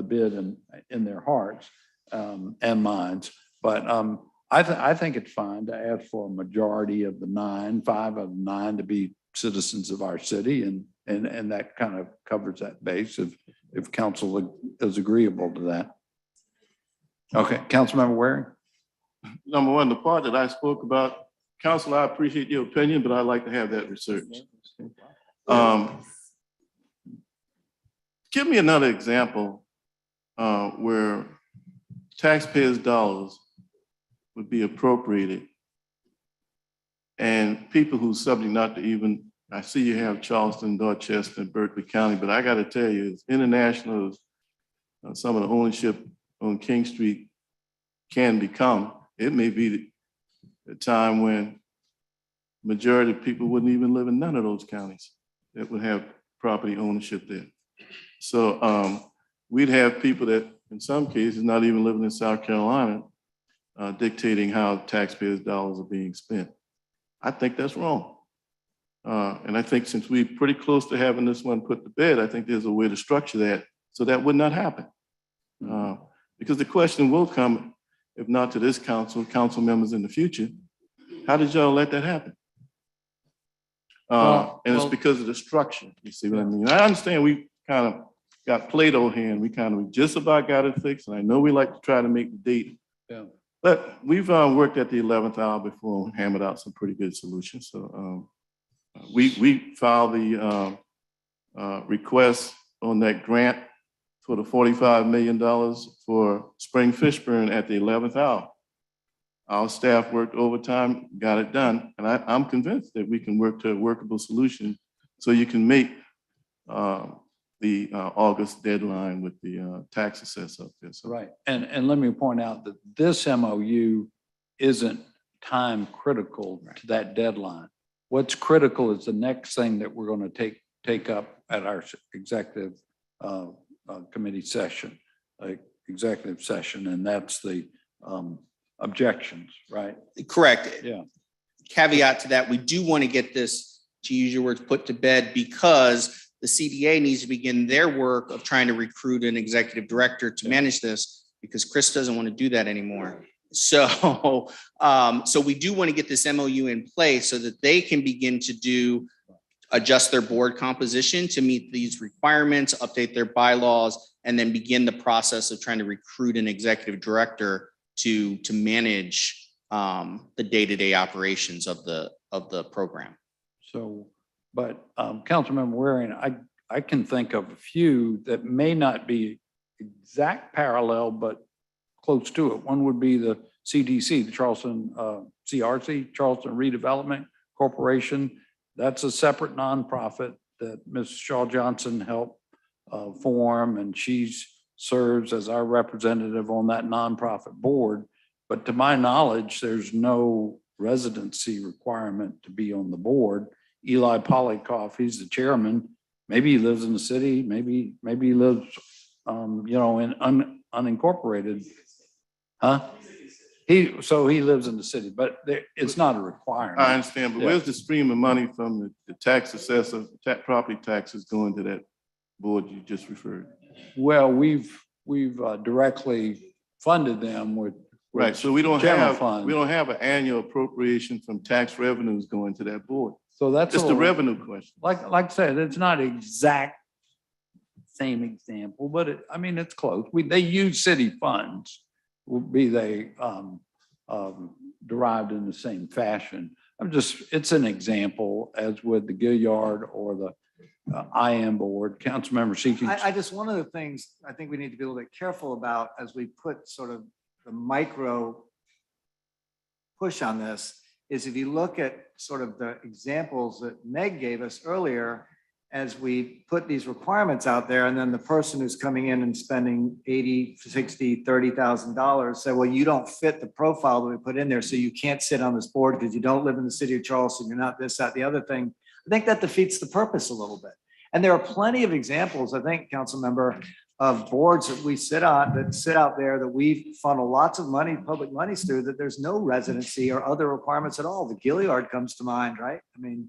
bid in their hearts and minds. But I think it's fine to ask for a majority of the 9, 5 of the 9 to be citizens of our city, and that kind of covers that base if council is agreeable to that. Okay, Councilmember Waring. Number one, the part that I spoke about, Council, I appreciate your opinion, but I'd like to have that research. Give me another example where taxpayers' dollars would be appropriated and people who's subject not to even, I see you have Charleston, Dorchester, and Berkeley County, but I got to tell you, it's international as some of the ownership on King Street can become. It may be a time when majority of people wouldn't even live in none of those counties that would have property ownership there. So we'd have people that in some cases not even living in South Carolina dictating how taxpayers' dollars are being spent. I think that's wrong. And I think since we're pretty close to having this one put to bed, I think there's a way to structure that so that would not happen. Because the question will come, if not to this council members in the future, how did y'all let that happen? And it's because of the structure, you see what I mean? I understand we kind of got Play-Doh here and we just about got it fixed. And I know we like to try to make the date. Yeah. But we've worked at the 11th hour before and hammered out some pretty good solutions. So we filed the request on that grant for the $45 million for spring fish burn at the 11th hour. Our staff worked overtime, got it done, and I'm convinced that we can work to a workable solution so you can make the August deadline with the tax assessor up there. So. Right. And let me point out that this MOU isn't time critical to that deadline. What's critical is the next thing that we're going to take up at our executive committee session, executive session, and that's the objections, right? Correct. Yeah. caveat to that, we do want to get this, to use your words, put to bed because the CDA needs to begin their work of trying to recruit an executive director to manage this because Chris doesn't want to do that anymore. So, so we do want to get this MOU in place so that they can begin to adjust their board composition to meet these requirements, update their bylaws, and then begin the process of trying to recruit an executive director to manage the day-to-day operations of the program. So, but Councilmember Waring, I can think of a few that may not be exact parallel, but close to it. One would be the CDC, the Charleston CRC, Charleston Redevelopment Corporation. That's a separate nonprofit that Ms. Shaw Johnson helped form, and she serves as our representative on that nonprofit board. But to my knowledge, there's no residency requirement to be on the board. Eli Polikoff, he's the chairman. Maybe he lives in the city. Maybe he lives, in unincorporated. Huh? So he lives in the city, but it's not a requirement. I understand, but where's the stream of money from the tax assessor, property taxes going to that board you just referred? Well, we've directly funded them with. Right, so we don't general have fund. an annual appropriation from tax revenues going to that board. So that's just a revenue question. Like I said, it's not exact same example, but it's close. They use city funds, be they derived in the same fashion. It's an example, as with the Gilliard or the IM board. Councilmember Seekins. I just, one of the things I think we need to be a little bit careful about as we put sort of the micro push on this is if you look at sort of the examples that Meg gave us earlier, as we put these requirements out there, and then the person who's coming in and spending $80,000, $60,000, $30,000 say, well, you don't fit the profile that we put in there, so you can't sit on this board because you don't live in the city of Charleston, you're not this, that, the other thing. I think that defeats the purpose a little bit. And there are plenty of examples, I think, council member, of boards that we sit on, that sit out there that we funnel lots of money, public monies through, that there's no residency or other requirements at all. The Gilliard comes to mind, right? I mean,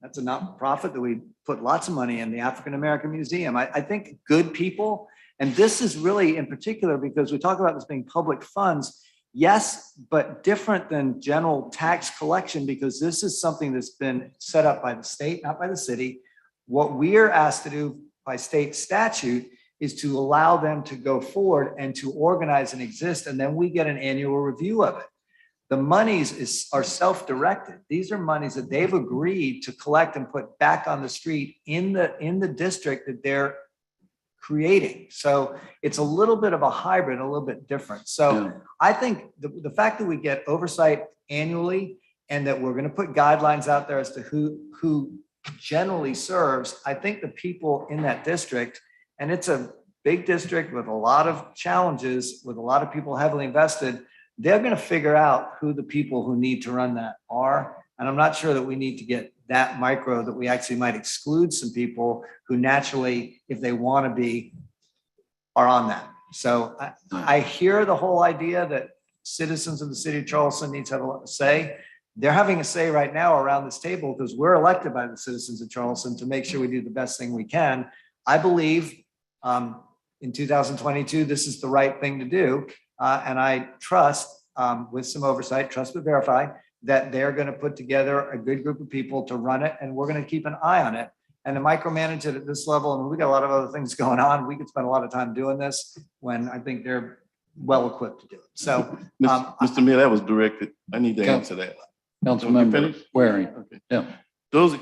that's a not-for-profit that we put lots of money in, the African American Museum. I think good people, and this is really in particular because we talk about this being public funds, yes, but different than general tax collection because this is something that's been set up by the state, not by the city. What we're asked to do by state statute is to allow them to go forward and to organize and exist, and then we get an annual review of it. The monies are self-directed. These are monies that they've agreed to collect and put back on the street in the district that they're creating. So it's a little bit of a hybrid, a little bit different. So I think the fact that we get oversight annually and that we're going to put guidelines out there as to who generally serves, I think the people in that district, and it's a big district with a lot of challenges, with a lot of people heavily invested, they're going to figure out who the people who need to run that are. And I'm not sure that we need to get that micro, that we actually might exclude some people who naturally, if they want to be, are on that. So I hear the whole idea that citizens of the city of Charleston need to have a say. They're having a say right now around this table because we're elected by the citizens of Charleston to make sure we do the best thing we can. I believe in 2022, this is the right thing to do. And I trust, with some oversight, trust but verify, that they're going to put together a good group of people to run it, and we're going to keep an eye on it. And to micromanage it at this level, and we got a lot of other things going on, we could spend a lot of time doing this when I think they're well equipped to do it. So, Mr. Mayor, that was directed. I need to answer that. Councilmember Waring. Okay. Yeah. Those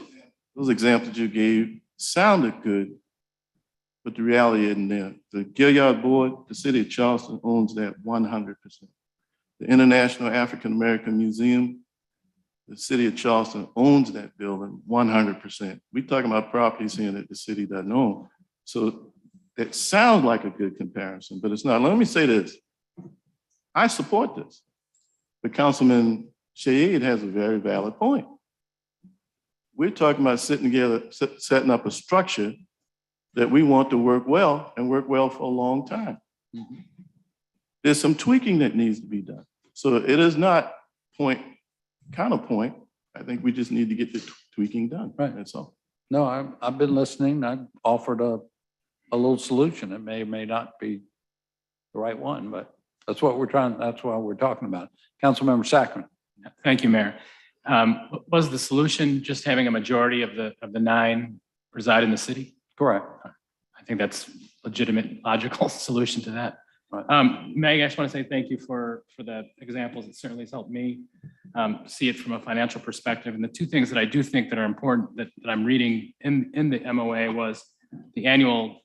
examples you gave sounded good, but the reality isn't there. The Gilliard Board, the city of Charleston owns that 100%. The International African American Museum, the city of Charleston owns that building 100%. We're talking about properties here that the city doesn't own. So that sounds like a good comparison, but it's not. Let me say this. I support this, but Councilman Shahid has a very valid point. We're talking about sitting together, setting up a structure that we want to work well and work well for a long time. There's some tweaking that needs to be done. So it is not counterpoint. I think we just need to get the tweaking done. Right. That's all. No, I've been listening. I offered a little solution. It may or may not be the right one, but that's what that's what we're talking about. Councilmember Sacman. Thank you, Mayor. Was the solution just having a majority of the 9 reside in the city? Correct. I think that's legitimate, logical solution to that. Right. Meg, I just want to say thank you for the examples. It certainly has helped me see it from a financial perspective. And the 2 things that I do think that are important that I'm reading in the MOA was the annual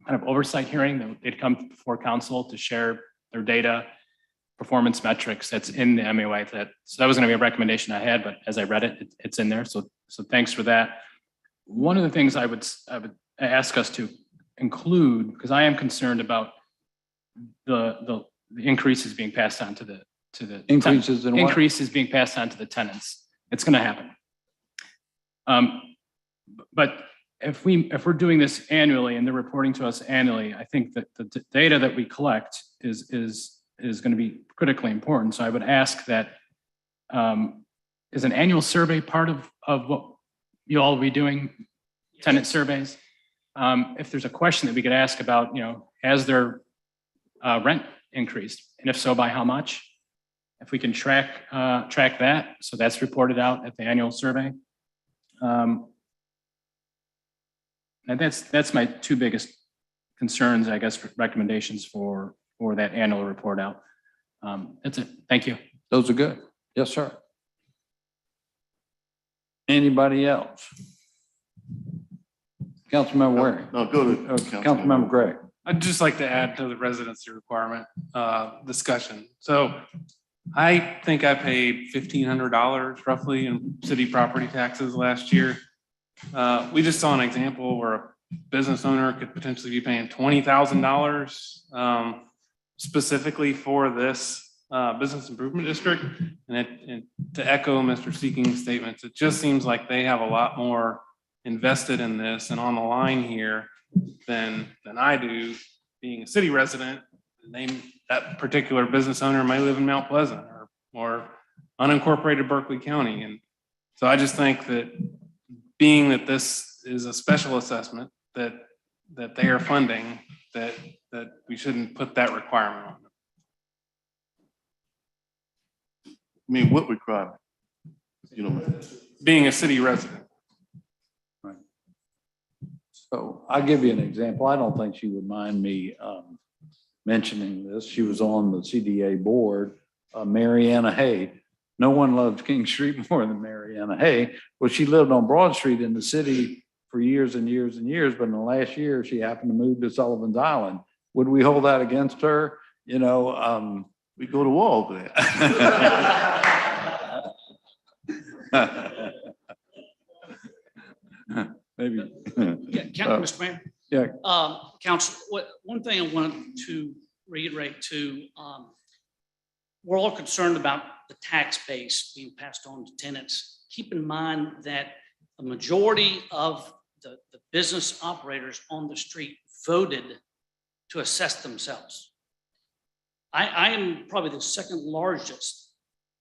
kind of oversight hearing that they'd come before council to share their data, performance metrics. That's in the MOA. So that was going to be a recommendation I had, but as I read it, it's in there. So thanks for that. One of the things I would ask us to include, because I am concerned about the increases being passed on to the Increases in what? increases being passed on to the tenants. It's going to happen. But if we're doing this annually and they're reporting to us annually, I think that the data that we collect is going to be critically important. So I would ask that is an annual survey part of what you all will be doing, tenant surveys? If there's a question that we could ask about, has their rent increased? And if so, by how much? If we can track that, so that's reported out at the annual survey. And that's my 2 biggest concerns, I guess, recommendations for that annual report out. That's it. Thank you. Those are good. Yes, sir. Anybody else? Councilmember Waring. No, go to Councilmember Gray. I'd just like to add to the residency requirement discussion. So I think I paid $1,500 roughly in city property taxes last year. We just saw an example where a business owner could potentially be paying $20,000 specifically for this business improvement district. And to echo Mr. Seeking's statements, it just seems like they have a lot more invested in this and on the line here than I do, being a city resident. That particular business owner may live in Mount Pleasant or unincorporated Berkeley County. And so I just think that being that this is a special assessment that they are funding, that we shouldn't put that requirement on them. I mean, what requirement? Being a city resident. Right. So I'll give you an example. I don't think she would mind me mentioning this. She was on the CDA board, Mariana Hay. No one loves King Street more than Mariana Hay. Well, she lived on Broad Street in the city for years and years and years, but in the last year, she happened to move to Sullivan's Island. Would we hold that against her? We go to war over that. Maybe. Mr. Mayor. Yeah. Council, one thing I wanted to reiterate too, we're all concerned about the tax base being passed on to tenants. Keep in mind that the majority of the business operators on the street voted to assess themselves. I am probably the 2nd largest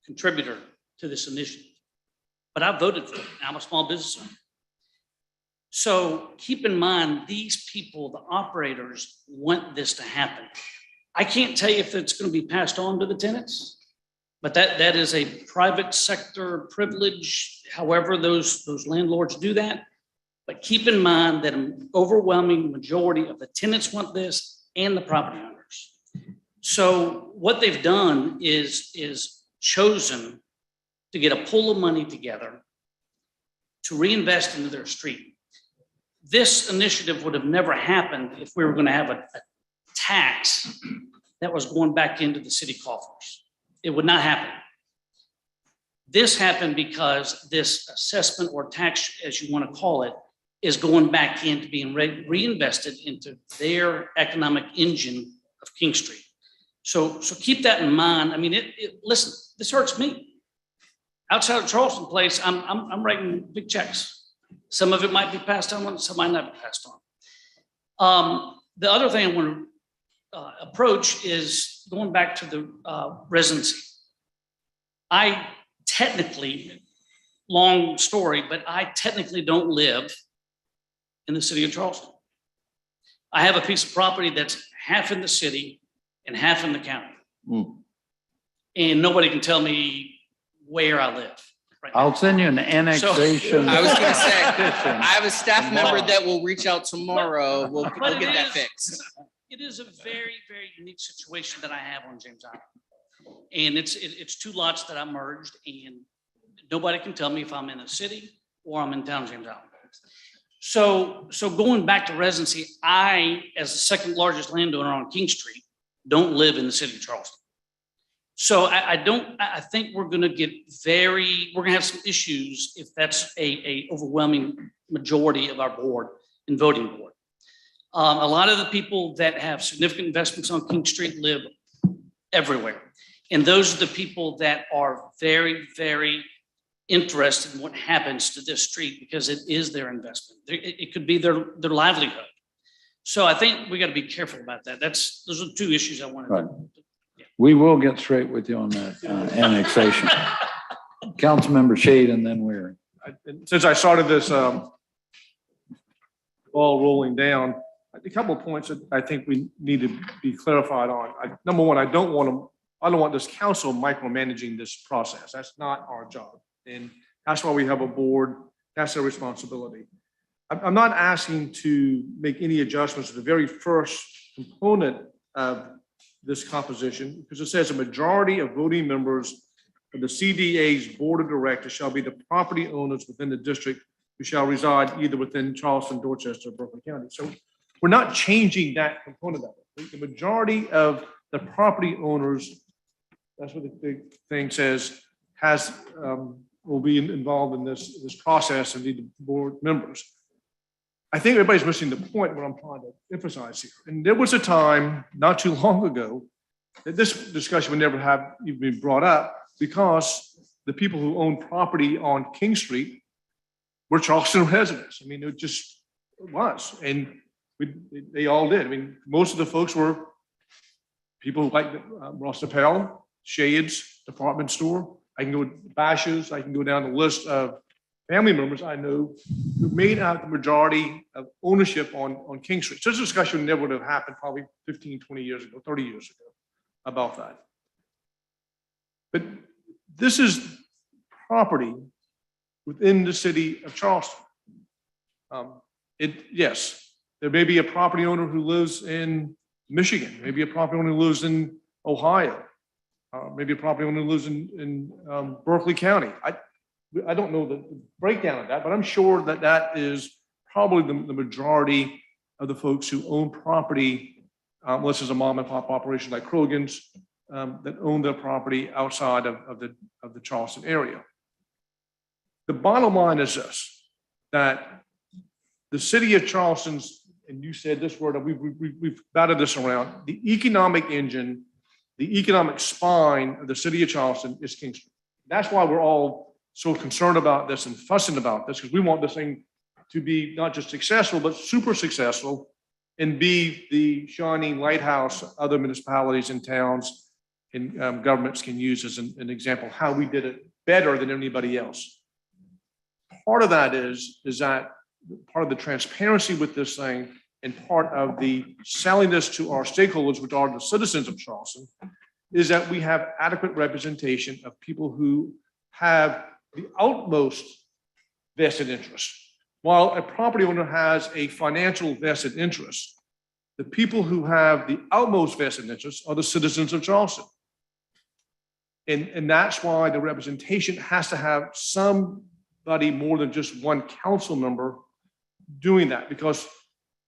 contributor to this initiative, but I voted for it. I'm a small business owner. So keep in mind, these people, the operators, want this to happen. I can't tell you if it's going to be passed on to the tenants, but that is a private sector privilege, however those landlords do that. But keep in mind that an overwhelming majority of the tenants want this and the property owners. So what they've done is chosen to get a pool of money together to reinvest into their street. This initiative would have never happened if we were going to have a tax that was going back into the city coffers. It would not happen. This happened because this assessment or tax, as you want to call it, is going back into being reinvested into their economic engine of King Street. So keep that in mind. I mean, listen, this hurts me. Outside of Charleston place, I'm writing big checks. Some of it might be passed on, some might not be passed on. The other thing I want to approach is going back to the residency. I technically long story, but I technically don't live in the city of Charleston. I have a piece of property that's half in the city and half in the county. And nobody can tell me where I live. right now. I'll send you an annexation. I was gonna say, petition I have a staff member tomorrow. that will reach out tomorrow. We'll But get it that is- fixed. It is a very, very unique situation that I have on James Island. And it's two lots that I merged, and nobody can tell me if I'm in a city or I'm in town of James Island. So going back to residency, I, as the second largest landowner on King Street, don't live in the city of Charleston. So I think we're gonna get we're gonna have some issues if that's a overwhelming majority of our board and voting board. A lot of the people that have significant investments on King Street live everywhere. And those are the people that are very, very interested in what happens to this street because it is their investment. It could be their livelihood. So I think we got to be careful about that. Those are two issues I wanted Right. to. We will get straight with you on that annexation. Councilmember Shade and then we're. Since I started this ball rolling down, a couple of points that I think we need to be clarified on. Number one, I don't want this council micromanaging this process. That's not our job. And that's why we have a board. That's their responsibility. I'm not asking to make any adjustments to the very first component of this composition because it says a majority of voting members of the CDA's board of directors shall be the property owners within the district who shall reside either within Charleston, Dorchester, or Berkeley County. So we're not changing that component of it. The majority of the property owners, that's what the big thing says, will be involved in this process and be the board members. I think everybody's missing the point what I'm trying to emphasize here. And there was a time not too long ago that this discussion would never have even been brought up because the people who own property on King Street were Charleston residents. I mean, it just was. And they all did. I mean, most of the folks were people like Ross DePel, Shades, department store. I can go to Bash's. I can go down the list of family members I know who made out the majority of ownership on King Street. So this discussion never would have happened probably 15, 20 years ago, 30 years ago about that. But this is property within the city of Charleston. Yes, there may be a property owner who lives in Michigan, maybe a property owner who lives in Ohio, maybe a property owner who lives in Berkeley County. I don't know the breakdown of that, but I'm sure that that is probably the majority of the folks who own property, unless it's a mom and pop operation like Krogan's, that own their property outside of the Charleston area. The bottom line is this, that the city of Charleston's, and you said this word, we've batted this around, the economic engine, the economic spine of the city of Charleston is King Street. That's why we're all so concerned about this and fussing about this, because we want this thing to be not just successful, but super successful and be the shining lighthouse other municipalities and towns and governments can use as an example, how we did it better than anybody else. Part of that is that part of the transparency with this thing and part of the selling this to our stakeholders, which are the citizens of Charleston, is that we have adequate representation of people who have the utmost vested interest. While a property owner has a financial vested interest, the people who have the utmost vested interest are the citizens of Charleston. And that's why the representation has to have somebody more than just one council member doing that, because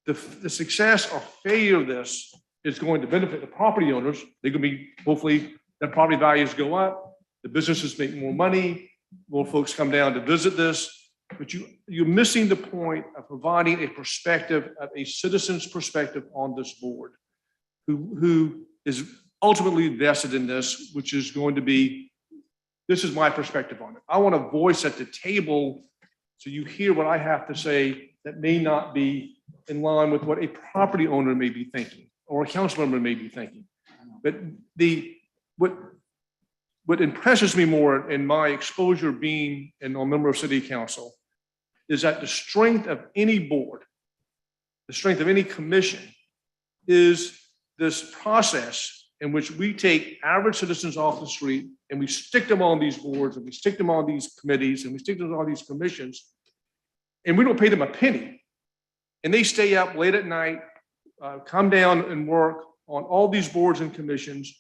the success or failure of this is going to benefit the property owners. They're going to be, hopefully, their property values go up, the businesses make more money, more folks come down to visit this. But you're missing the point of providing a perspective, of a citizen's perspective on this board, who is ultimately vested in this, which is going to be, this is my perspective on it. I want a voice at the table so you hear what I have to say that may not be in line with what a property owner may be thinking or a council member may be thinking. But what what impresses me more in my exposure being a member of city council is that the strength of any board, the strength of any commission is this process in which we take average citizens off the street and we stick them on these boards and we stick them on these committees and we stick them on these commissions, and we don't pay them a penny. And they stay up late at night, come down and work on all these boards and commissions,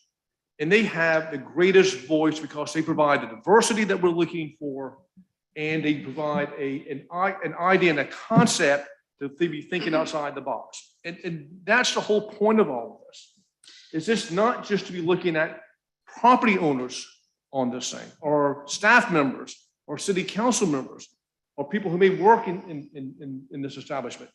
and they have the greatest voice because they provide the diversity that we're looking for, and they provide an idea and a concept to be thinking outside the box. And that's the whole point of all of this. Is this not just to be looking at property owners on this thing, or staff members, or city council members, or people who may work in this establishment.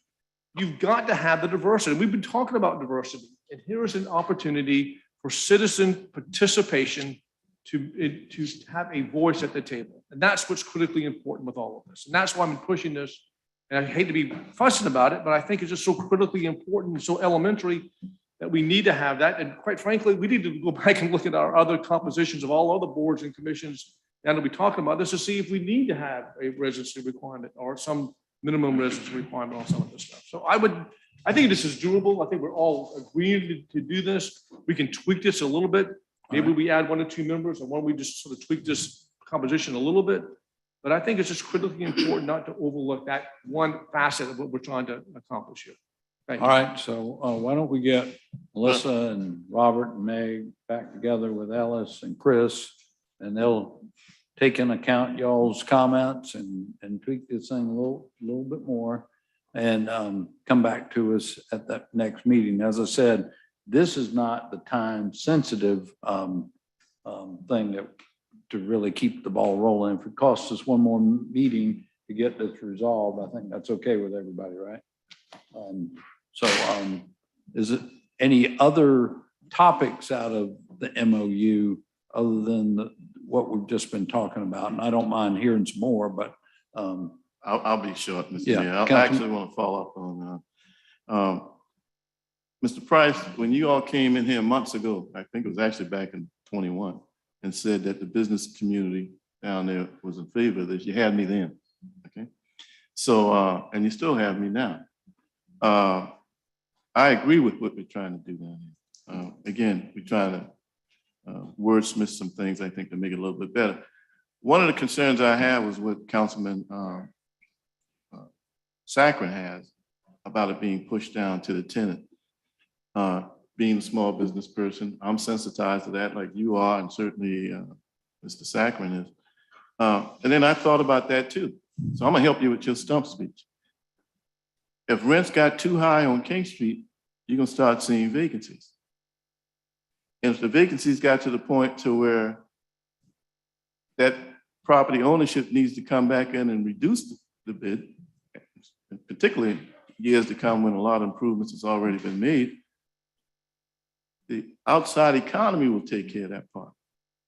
You've got to have the diversity. We've been talking about diversity, and here is an opportunity for citizen participation to have a voice at the table. And that's what's critically important with all of this. And that's why I'm pushing this. And I hate to be fussing about it, but I think it's just so critically important and so elementary that we need to have that. And quite frankly, we need to go back and look at our other compositions of all other boards and commissions and we'll be talking about this to see if we need to have a residency requirement or some minimum residency requirement on some of this stuff. So I think this is doable. I think we're all agreeing to do this. We can tweak this a little bit. Maybe we add 1 or 2 members, and we just sort of tweak this composition a little bit. But I think it's just critically important not to overlook that one facet of what we're trying to accomplish here. Thank you. All right, so why don't we get Melissa and Robert and Meg back together with Ellis and Chris, and they'll take into account y'all's comments and tweak this thing a little bit more and come back to us at that next meeting. As I said, this is not the time sensitive thing that to really keep the ball rolling. If it costs us one more meeting to get this resolved, I think that's okay with everybody, right? Is it any other topics out of the MOU other than what we've just been talking about? And I don't mind hearing some more, but I'll be short, Mr. Yeah, Mayor. I Councilman. actually want to follow up on Mr. Price, when you all came in here months ago, I think it was actually back in 21, and said that the business community down there was in favor of this. You had me then, okay? So, and you still have me now. I agree with what we're trying to do down here. Again, we're trying to wordsmith some things, I think, to make it a little bit better. One of the concerns I have was what Councilman Saccharin has about it being pushed down to the tenant. Being a small business person, I'm sensitized to that like you are, and certainly Mr. Saccharin is. And then I thought about that too. So I'm gonna help you with your stump speech. If rents got too high on King Street, you're gonna start seeing vacancies. And if the vacancies got to the point to where that property ownership needs to come back in and reduce the bid, particularly years to come when a lot of improvements has already been made, the outside economy will take care of that part.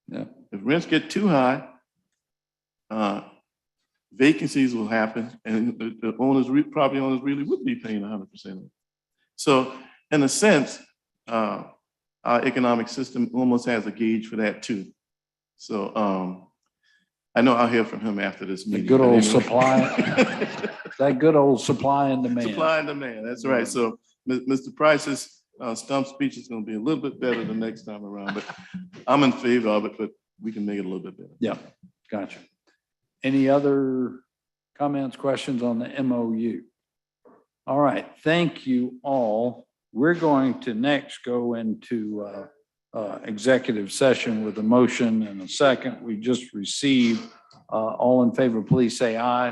Yeah. If rents get too high, vacancies will happen, and the property owners really would be paying 100%. So in a sense, our economic system almost has a gauge for that too. So I know I'll hear from him after this meeting. Good old supply, that good old supply and demand. Supply and demand, that's right. So Mr. Price's stump speech is going to be a little bit better the next time around, but I'm in favor of it, but we can make it a little bit better. Yeah, gotcha. Any other comments, questions on the MOU? All right, thank you all. We're going to next go into executive session with a motion and a second. We just received, all in favor, please say aye.